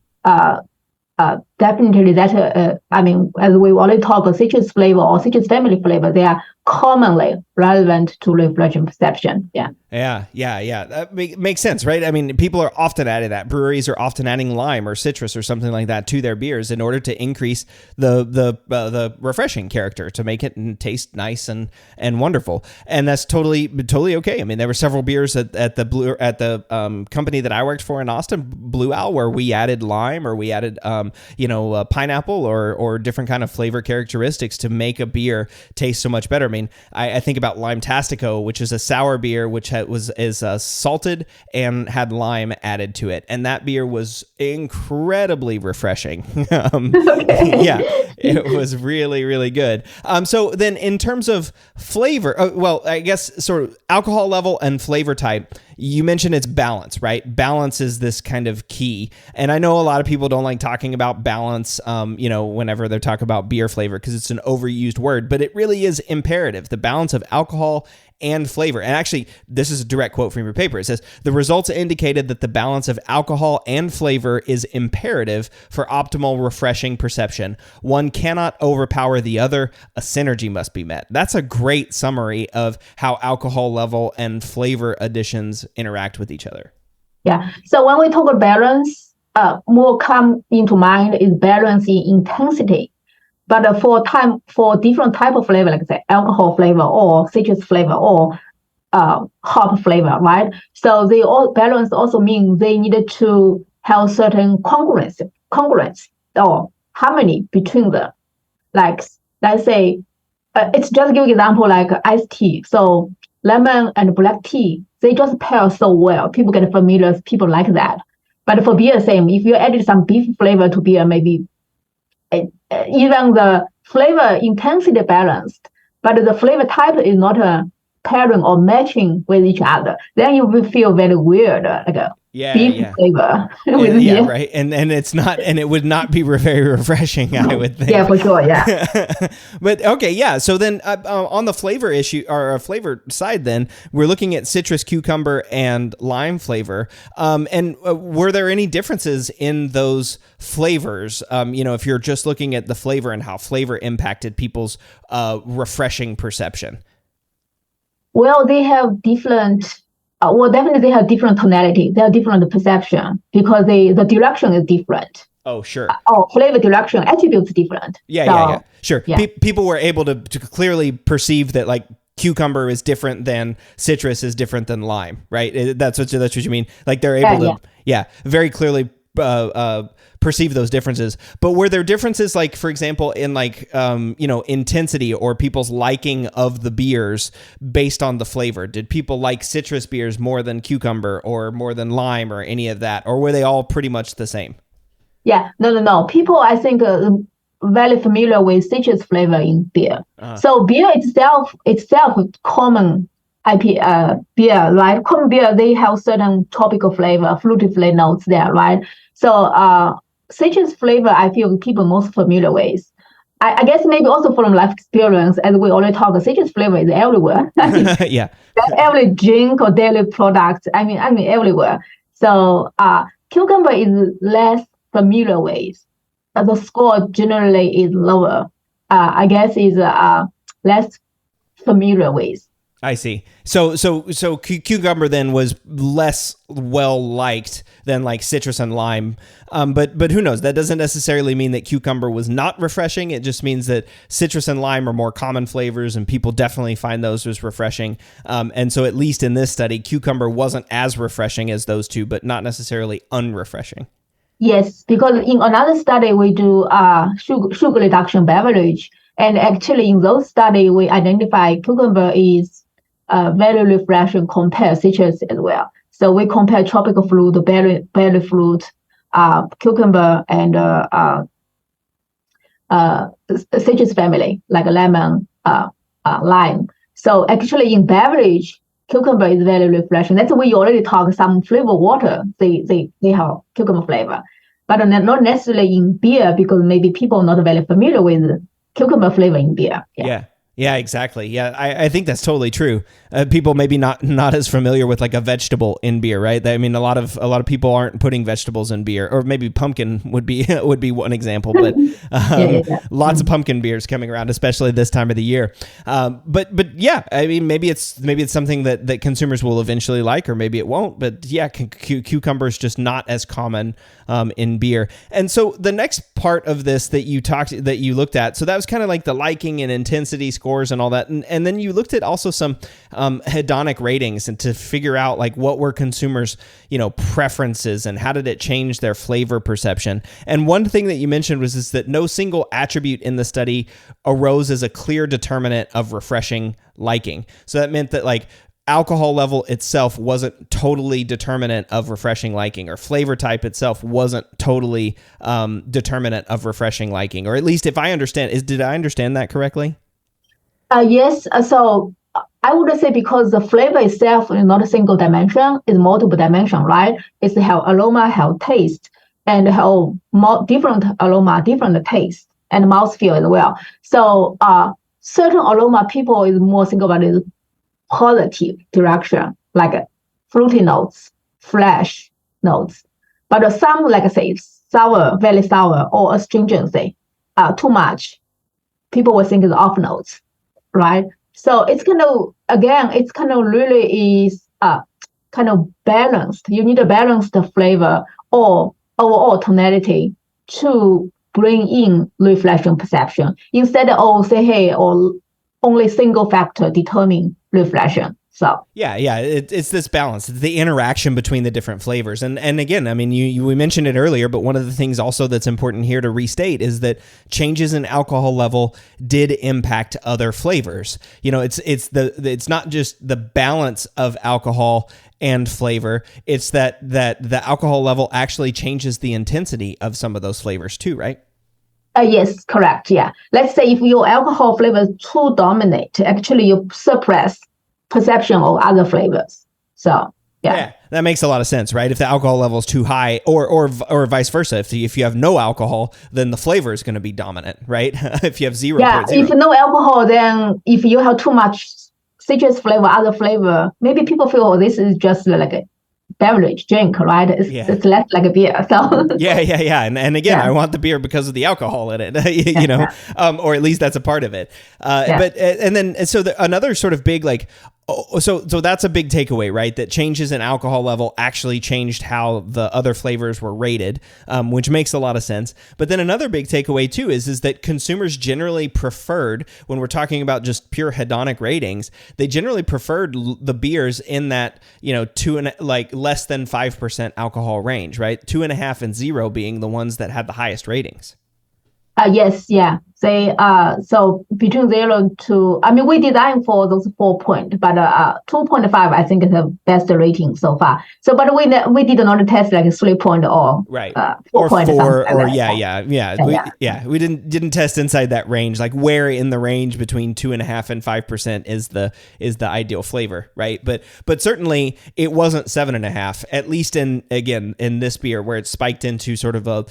definitely that, as we already talked, citrus flavor or citrus family flavor, they are commonly relevant to reflection perception. Yeah. That makes sense, right? I mean, people are often adding that. Breweries are often adding lime or citrus or something like that to their beers in order to increase the refreshing character, to make it taste nice and wonderful. And that's totally okay. I mean, there were several beers at the company that I worked for in Austin, Blue Owl, where we added lime or we added pineapple or different kind of flavor characteristics to make a beer taste so much better. I mean, I think about Lime Tastico, which is a sour beer which is salted and had lime added to it, and that beer was incredibly refreshing. Yeah, it was really, really good. So then, in terms of flavor, I guess sort of alcohol level and flavor type, you mentioned it's balance, right? Balance is this kind of key. And I know a lot of people don't like talking about balance, whenever they talk about beer flavor, because it's an overused word, but it really is imperative. The balance of alcohol and flavor. And actually, this is a direct quote from your paper. It says, the results indicated that the balance of alcohol and flavor is imperative for optimal refreshing perception. One cannot overpower the other. A synergy must be met. That's a great summary of how alcohol level and flavor additions interact with each other. Yeah. So when we talk about balance, more come into mind is balance in intensity. But for different type of flavor, like say alcohol flavor or citrus flavor or hop flavor, right? So they all balance also mean they needed to have certain congruence or harmony between them. Like let's say, it's just give example like iced tea. So lemon and black tea, they just pair so well. People get familiar. People like that. But for beer, same. If you added some beef flavor to beer, maybe even the flavor intensity balanced, but the flavor type is not pairing or matching with each other, then you will feel very weird, like a beef flavor. Right. And it's not, and it would not be very refreshing, I would think. Yeah, for sure. Yeah. But okay, yeah. So then on the flavor issue or flavor side, then we're looking at citrus, cucumber, and lime flavor. And were there any differences in those flavors? If you're just looking at the flavor and how flavor impacted people's refreshing perception. Well, they have different well, definitely they have different tonality. They have different perception because the direction is different. Oh, sure. Or flavor direction attributes different. Yeah. Sure. Yeah. People were able to clearly perceive that like cucumber is different than citrus is different than lime, right? That's what you mean. Like they're able to very clearly perceive those differences. But were there differences, like, for example, in like, intensity or people's liking of the beers based on the flavor? Did people like citrus beers more than cucumber or more than lime or any of that? Or were they all pretty much the same? Yeah, no. People, I think, very familiar with citrus flavor in beer. So beer itself, common beer, right? Common beer, they have certain tropical flavor, fruity flavor notes there, right? So citrus flavor, I feel people most familiar with. I guess maybe also from life experience, as we already talked, citrus flavor is everywhere. Yeah. Every drink or daily product, I mean everywhere. So cucumber is less familiar with. The score generally is lower. I guess is less familiar with. I see. So cucumber then was less well liked than like citrus and lime. But who knows? That doesn't necessarily mean that cucumber was not refreshing. It just means that citrus and lime are more common flavors, and people definitely find those as refreshing. And so at least in this study, cucumber wasn't as refreshing as those two, but not necessarily unrefreshing. Yes, because in another study we do sugar reduction beverage, and actually in those studies we identify cucumber is very refreshing compared to citrus as well. So we compare tropical fruit, berry fruit, cucumber, and citrus family like lemon, lime. So actually in beverage, cucumber is very refreshing. That's why we already talked some flavor water. They have cucumber flavor, but not necessarily in beer because maybe people are not very familiar with cucumber flavor in beer. Yeah, exactly. Yeah, I think that's totally true. People maybe not as familiar with like a vegetable in beer, right? I mean, a lot of people aren't putting vegetables in beer, or maybe pumpkin would be one example. But lots of pumpkin beers coming around, especially this time of the year. But yeah, I mean, maybe it's something that consumers will eventually like, or maybe it won't. But yeah, cucumber is just not as common in beer. And so the next part of this that you looked at, so that was kind of like the liking and intensity scores and all that, and then you looked at also some hedonic ratings and to figure out like what were consumers' preferences and how did it change their flavor perception. And one thing that you mentioned was that no single attribute in the study arose as a clear determinant of refreshing liking. So that meant that like alcohol level itself wasn't totally determinant of refreshing liking, or flavor type itself wasn't totally determinant of refreshing liking, or at least if I understand, did I understand that correctly? Yes. So I would say because the flavor itself is not a single dimension, it's multiple dimension, right? It's have aroma, have taste, and have more different aroma, different taste, and mouthfeel as well. So certain aroma people is more think about it positive direction, like fruity notes, fresh notes. But some, like say, sour, very sour, or astringency, too much, people will think is off notes. Right. So it's kind of really is kind of balanced. You need a balanced flavor or overall tonality to bring in reflection perception instead of say, hey, or only single factor determine reflection. So it's this balance. It's the interaction between the different flavors, and again, I mean, we mentioned it earlier, but one of the things also that's important here to restate is that changes in alcohol level did impact other flavors. It's not just the balance of alcohol and flavor; it's that the alcohol level actually changes the intensity of some of those flavors too, right? Yes, correct. Yeah, let's say if your alcohol flavor is too dominant, actually you suppress perception of other flavors. So yeah, that makes a lot of sense, right? If the alcohol level is too high, or vice versa, if you have no alcohol, then the flavor is going to be dominant, right? If you have 0.0. Yeah, if no alcohol, then if you have too much citrus flavor, other flavor, maybe people feel this is just like a beverage drink, right? It's less like a beer. So yeah. And again, I want the beer because of the alcohol in it, or at least that's a part of it. But and then so another sort of big like Oh, so that's a big takeaway, right? That changes in alcohol level actually changed how the other flavors were rated, which makes a lot of sense. But then another big takeaway too is that consumers generally preferred, when we're talking about just pure hedonic ratings, they generally preferred the beers in that, less than 5% alcohol range, right? 2.5 and 0 being the ones that had the highest ratings. Yes, yeah. They so between 0 to, we designed for those 4 point, but 2.5 I think is the best rating so far. So, but we did not test like 3 point or right 4 point or 4 or yeah. We didn't test inside that range, like where in the range between 2.5 and 5% is the ideal flavor, right? But certainly it wasn't 7.5, at least in this beer where it spiked into sort of a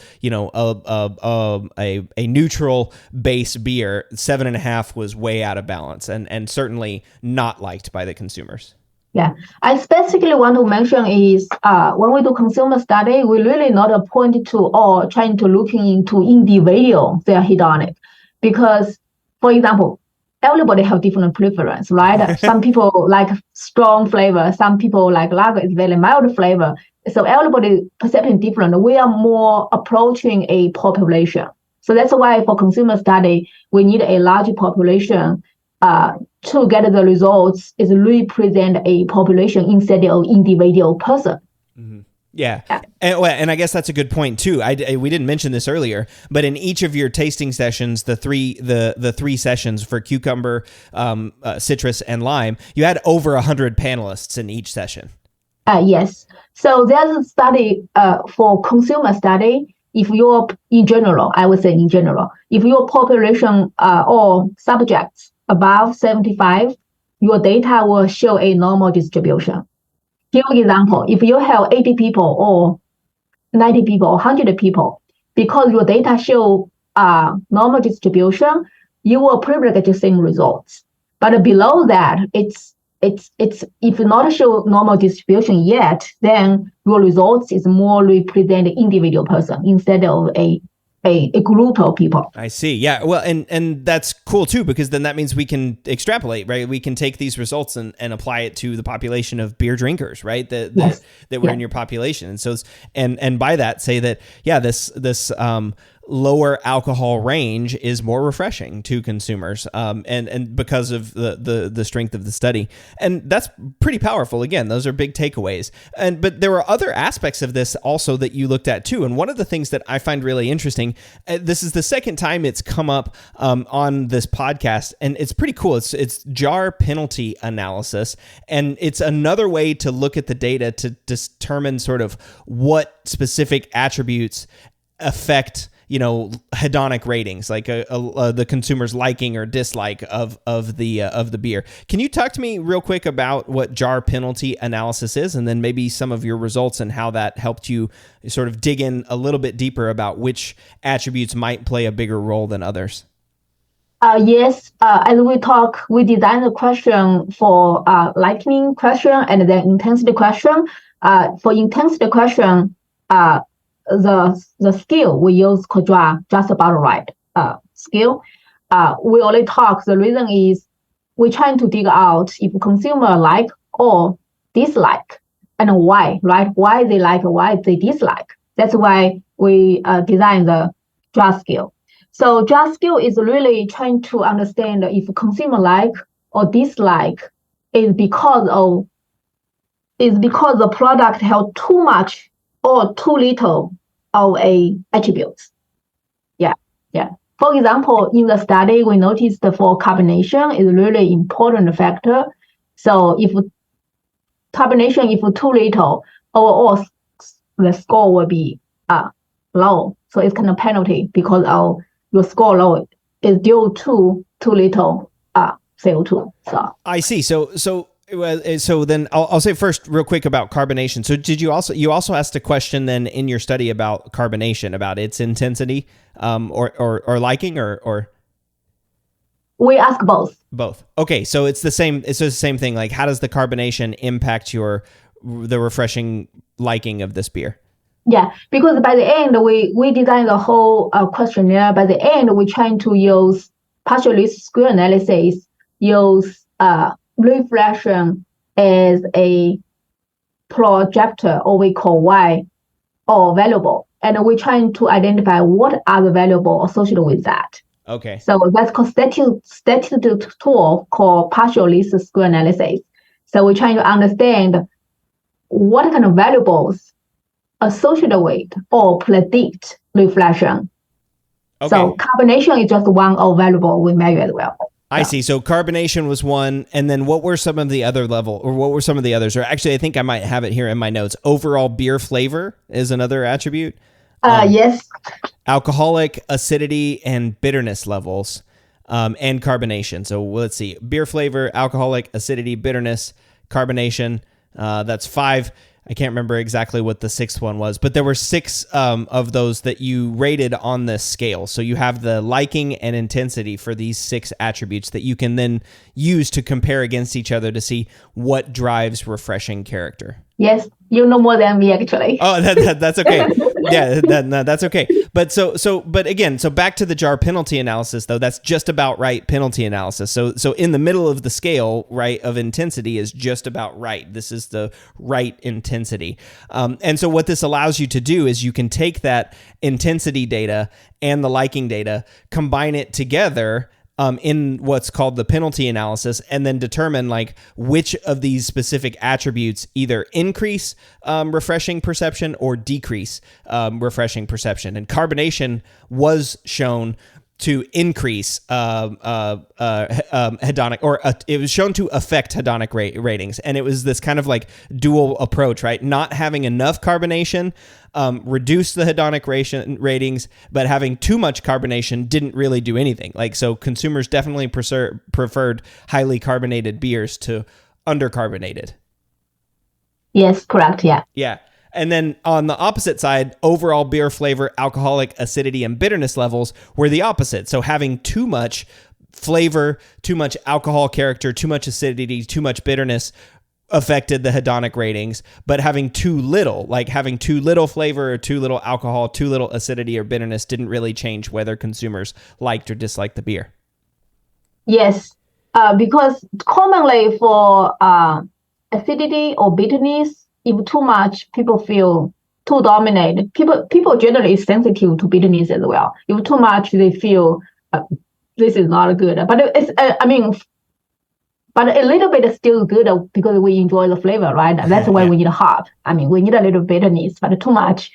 neutral base beer. 7.5 was way out of balance and certainly not liked by the consumers. Yeah, I specifically want to mention is when we do consumer study, we really not point to or trying to looking into individual their hedonic, because, for example, everybody have different preference, right? Some people like strong flavor, some people like lager is very mild flavor. So everybody perception different. We are more approaching a population. So that's why for consumer study, we need a large population to get the results is represent a population instead of individual person. Mm-hmm. Yeah. And I guess that's a good point too. We didn't mention this earlier, but in each of your tasting sessions, the three sessions for cucumber, citrus, and lime, you had over 100 panelists in each session. Yes. So there's a study for consumer study. If you're in general, I would say in general, if your population or subjects above 75, your data will show a normal distribution. Give an example, if you have 80 people or 90 people or 100 people, because your data show normal distribution, you will probably get the same results. But below that, it's if you not show normal distribution yet, then your results is more represent the individual person instead of a group of people. I see. Yeah. Well, and that's cool too, because then that means we can extrapolate, right? We can take these results and apply it to the population of beer drinkers, right? That were in your population. And so, and by that say that, this lower alcohol range is more refreshing to consumers, and because of the strength of the study, and that's pretty powerful. Again, those are big takeaways. But there were other aspects of this also that you looked at too. And one of the things that I find really interesting, this is the second time it's come up on this podcast, and it's pretty cool. It's jar penalty analysis, and it's another way to look at the data to determine sort of what specific attributes affect hedonic ratings, like the consumer's liking or dislike of the beer. Can you talk to me real quick about what jar penalty analysis is, and then maybe some of your results and how that helped you sort of dig in a little bit deeper about which attributes might play a bigger role than others? Yes, as we designed the question for liking question and then intensity question. For intensity question, the scale we use could draw just about right scale. We already talked. The reason is we're trying to dig out if consumer like or dislike and why, right? Why they like, why they dislike. That's why we designed the draw scale. So draw scale is really trying to understand if consumer like or dislike is because the product have too much or too little of a attributes. Yeah. For example, in the study, we noticed for carbonation is really important factor. So if carbonation, if too little, overall the score will be low. So it's kind of penalty because of your score low is due to too little CO2. So I see. So then I'll say first real quick about carbonation. So did you also asked a question then in your study about carbonation, about its intensity, or liking or? We ask both. Both. Okay. So it's the same thing. Like, how does the carbonation impact the refreshing liking of this beer? Yeah, because by the end we designed the whole questionnaire. By the end, we're trying to use partial least square analysis, use reflection as a projector, or we call Y, or valuable. And we're trying to identify what are the variables associated with that. Okay. So that's called statistical tool called partial least square analysis. So we're trying to understand what kind of variables associated with or predict reflection. Okay. So carbonation is just one of variable we measure as well. I see. So carbonation was one, and then what were some of the other what were some of the others? Or actually, I think I might have it here in my notes. Overall beer flavor is another attribute. Yes. Alcoholic, acidity, and bitterness levels, and carbonation. So let's see. Beer flavor, alcoholic, acidity, bitterness, carbonation. That's 5. I can't remember exactly what the 6th one was, but there were 6 of those that you rated on this scale. So you have the liking and intensity for these 6 attributes that you can then use to compare against each other to see what drives refreshing character. Yes, you know more than me actually. Oh, that's okay. Yeah, that's okay. But again, back to the jar penalty analysis though. That's just about right penalty analysis. So in the middle of the scale, right, of intensity is just about right. This is the right intensity. And so what this allows you to do is you can take that intensity data and the liking data, combine it together in what's called the penalty analysis, and then determine like which of these specific attributes either increase refreshing perception or decrease refreshing perception. And carbonation was shown to increase hedonic, or it was shown to affect hedonic ratings. And it was this kind of like dual approach, right? Not having enough carbonation reduced the hedonic ratings, but having too much carbonation didn't really do anything. Like, so consumers definitely preferred highly carbonated beers to undercarbonated. Yes, correct. Yeah. Yeah. And then on the opposite side, overall beer flavor, alcoholic, acidity, and bitterness levels were the opposite. So having too much flavor, too much alcohol character, too much acidity, too much bitterness affected the hedonic ratings, but having too little flavor or too little alcohol, too little acidity or bitterness didn't really change whether consumers liked or disliked the beer. Yes, because commonly for acidity or bitterness, if too much, people feel too dominated. People generally is sensitive to bitterness as well. If too much, they feel this is not good. But it's, but a little bit is still good because we enjoy the flavor, right? That's why we need a hop. We need a little bitterness, but too much.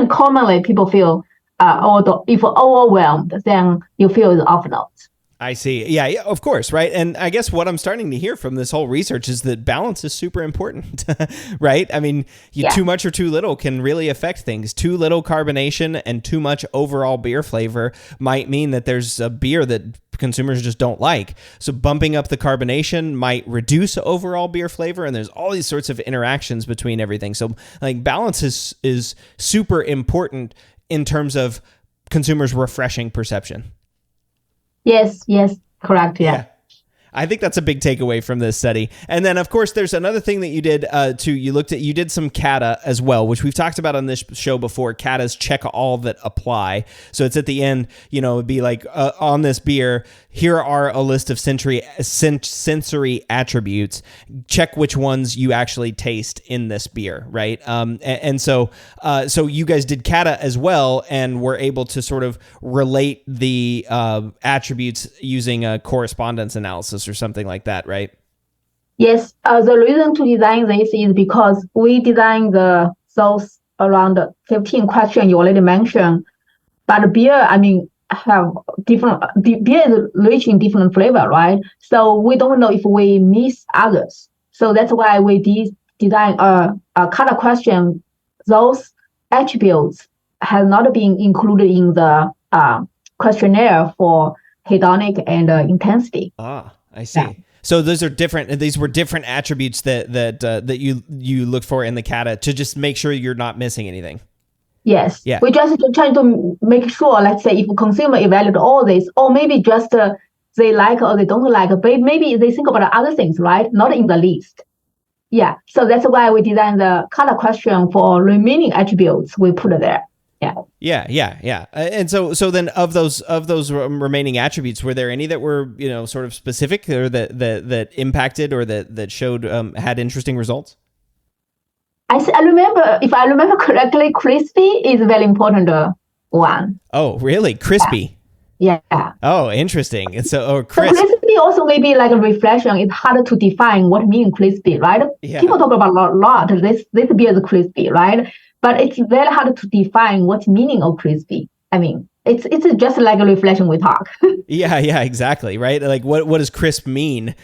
Commonly, people feel, if overwhelmed, then you feel the off notes. I see. Yeah, of course, right? And I guess what I'm starting to hear from this whole research is that balance is super important, right? Too much or too little can really affect things. Too little carbonation and too much overall beer flavor might mean that there's a beer that consumers just don't like. So bumping up the carbonation might reduce overall beer flavor, and there's all these sorts of interactions between everything. So like balance is super important in terms of consumers' refreshing perception. Yes, correct. Yeah. I think that's a big takeaway from this study. And then, of course, there's another thing that you did too. You did some Cade as well, which we've talked about on this show before. Cade's check all that apply. So it's at the end, it'd be like on this beer, here are a list of sensory attributes. Check which ones you actually taste in this beer, right? So you guys did Cade as well, and were able to sort of relate the attributes using a correspondence analysis or something like that, right? Yes. The reason to design this is because we designed those around 15 questions you already mentioned. But beer, have different. Beer is rich in different flavor, right? So we don't know if we miss others. So that's why we design a Cade question. Those attributes have not been included in the questionnaire for hedonic and intensity. I see. Yeah. So those are different. These were different attributes that you look for in the Cade to just make sure you're not missing anything. Yes. Yeah. We just trying to make sure, let's say, if a consumer evaluate all this, or maybe just they like or they don't like, but maybe they think about other things, right? Not in the list. Yeah. So that's why we designed the Cade question for remaining attributes we put there. Yeah. And so then of those remaining attributes, were there any that were, sort of specific or that impacted or that showed had interesting results? I remember, if I remember correctly, crispy is a very important one. Oh, really? Crispy? Yeah. Oh, interesting. And so, crisp. So crispy also maybe like a reflection. It's hard to define what means crispy, right? Yeah. People talk about a lot. This beer is crispy, right? But it's very hard to define what's meaning of crispy. I mean, it's just like a reflection we talk. Yeah, exactly, right? Like what does crisp mean?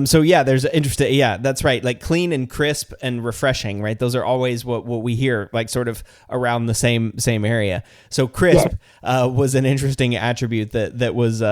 So yeah, there's interesting. Yeah, that's right. Like clean and crisp and refreshing, right? Those are always what we hear, like sort of around the same area. So crisp was an interesting attribute that was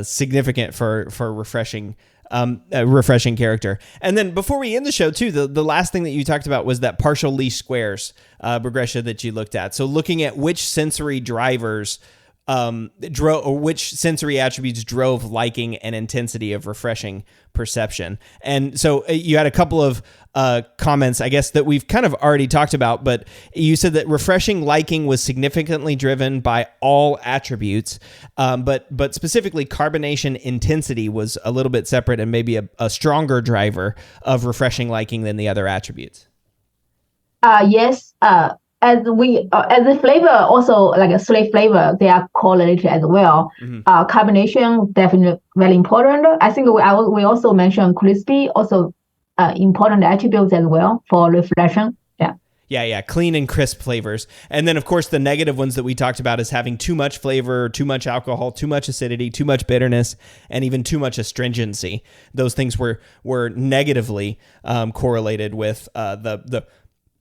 significant for refreshing. A refreshing character. And then before we end the show too, the last thing that you talked about was that partial least squares Bregresha that you looked at. So looking at which sensory drivers which sensory attributes drove liking and intensity of refreshing perception. And so you had a couple of comments, I guess, that we've kind of already talked about, but you said that refreshing liking was significantly driven by all attributes, but specifically carbonation intensity was a little bit separate and maybe a stronger driver of refreshing liking than the other attributes. Yes. As the flavor, also like a sweet flavor, they are correlated as well. Mm-hmm. Carbonation definitely very important. I think we also mentioned crispy, also important attributes as well for reflection. Yeah. Clean and crisp flavors. And then, of course, the negative ones that we talked about is having too much flavor, too much alcohol, too much acidity, too much bitterness, and even too much astringency. Those things were negatively correlated with the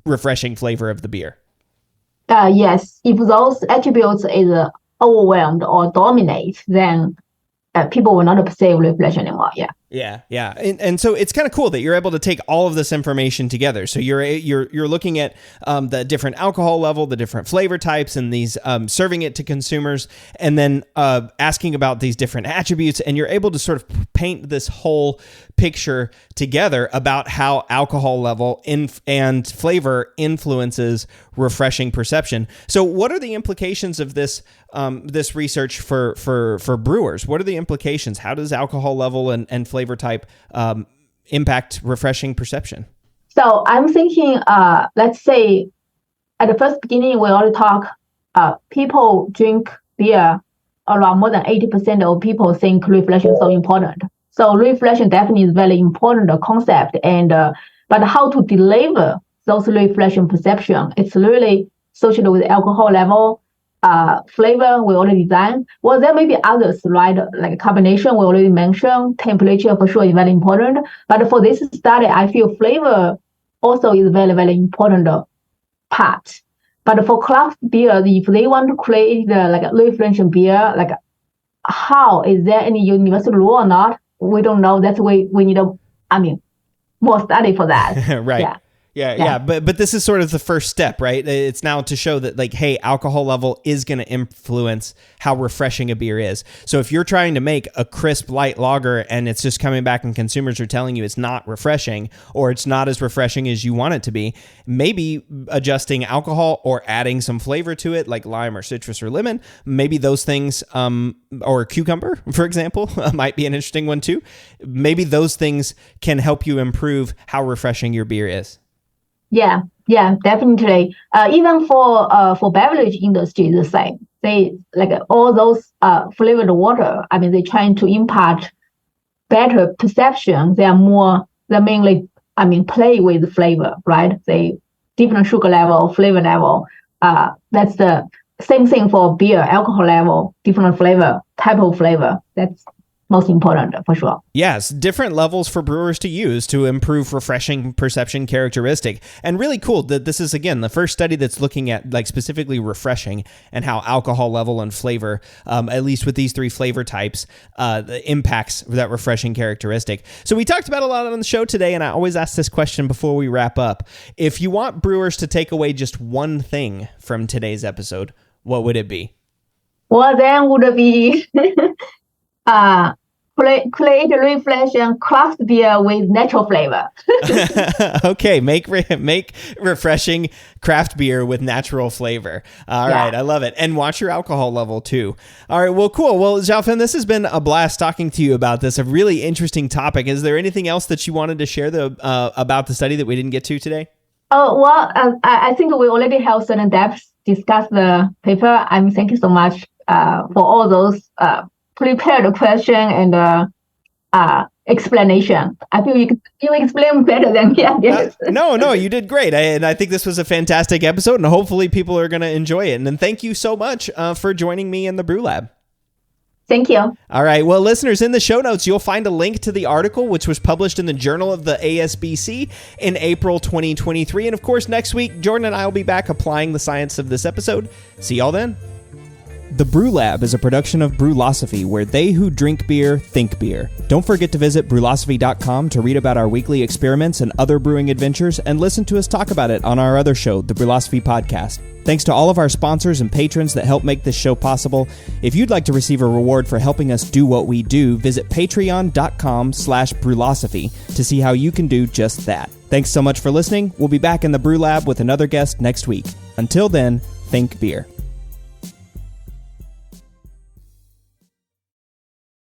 refreshing flavor of the beer. Yes, if those attributes is overwhelmed or dominate, then people will not perceive reflection anymore. Yeah. And so it's kind of cool that you're able to take all of this information together. So you're looking at the different alcohol level, the different flavor types, and these serving it to consumers, and then asking about these different attributes, and you're able to sort of paint this whole picture together about how alcohol level and flavor influences refreshing perception. So what are the implications of this research for brewers? What are the implications? How does alcohol level and flavor type impact refreshing perception? So I'm thinking, let's say at the first beginning, we already talk, people drink beer, around more than 80% of people think reflection is so important. So reflection definitely is very important concept, but how to deliver those reflection perception, it's really associated with alcohol level, flavor we already done. Well, there may be others, right? Like carbonation we already mentioned. Temperature for sure is very important. But for this study, I feel flavor also is very, very important part. But for craft beer, if they want to create like a reflection beer, like how is there any universal rule or not? We don't know. That's why we need more study for that. Right. Yeah. But this is sort of the first step, right? It's now to show that, like, hey, alcohol level is going to influence how refreshing a beer is. So if you're trying to make a crisp light lager and it's just coming back and consumers are telling you it's not refreshing or it's not as refreshing as you want it to be, maybe adjusting alcohol or adding some flavor to it, like lime or citrus or lemon, maybe those things, or cucumber, for example, might be an interesting one too. Maybe those things can help you improve how refreshing your beer is. Yeah, definitely. Even for beverage industry, the same. They like all those flavored water. They're trying to impart better perception. They mainly play with flavor, right? They different sugar level, flavor level. That's the same thing for beer, alcohol level, different flavor, type of flavor. That's most important for sure. Yes, different levels for brewers to use to improve refreshing perception characteristic. And really cool that this is, again, the first study that's looking at like specifically refreshing and how alcohol level and flavor, at least with these three flavor types, impacts that refreshing characteristic. So we talked about a lot on the show today, and I always ask this question before we wrap up. If you want brewers to take away just one thing from today's episode, what would it be? Well, then would it be create reflection craft beer with natural flavor. Okay, make refreshing craft beer with natural flavor. All right, I love it. And watch your alcohol level too. All right, well, cool. Well, Xiaofen, this has been a blast talking to you about this, a really interesting topic. Is there anything else that you wanted to share about the study that we didn't get to today? Oh, well, I think we already have certain depths discussed the paper. Thank you so much for all those prepared question and explanation. I think you explain better than me, I guess. No, you did great. And I think this was a fantastic episode, and hopefully people are going to enjoy it. And then thank you so much for joining me in the Brew Lab. Thank you. All right. Well, listeners, in the show notes, you'll find a link to the article, which was published in the Journal of the ASBC in April 2023. And of course, next week, Jordan and I will be back applying the science of this episode. See y'all then. The Brew Lab is a production of Brewlosophy, where they who drink beer think beer. Don't forget to visit brewlosophy.com to read about our weekly experiments and other brewing adventures, and listen to us talk about it on our other show, the Brewlosophy Podcast. Thanks to all of our sponsors and patrons that help make this show possible. If you'd like to receive a reward for helping us do what we do, visit patreon.com/brewlosophy to see how you can do just that. Thanks so much for listening. We'll be back in the Brew Lab with another guest next week. Until then, think beer.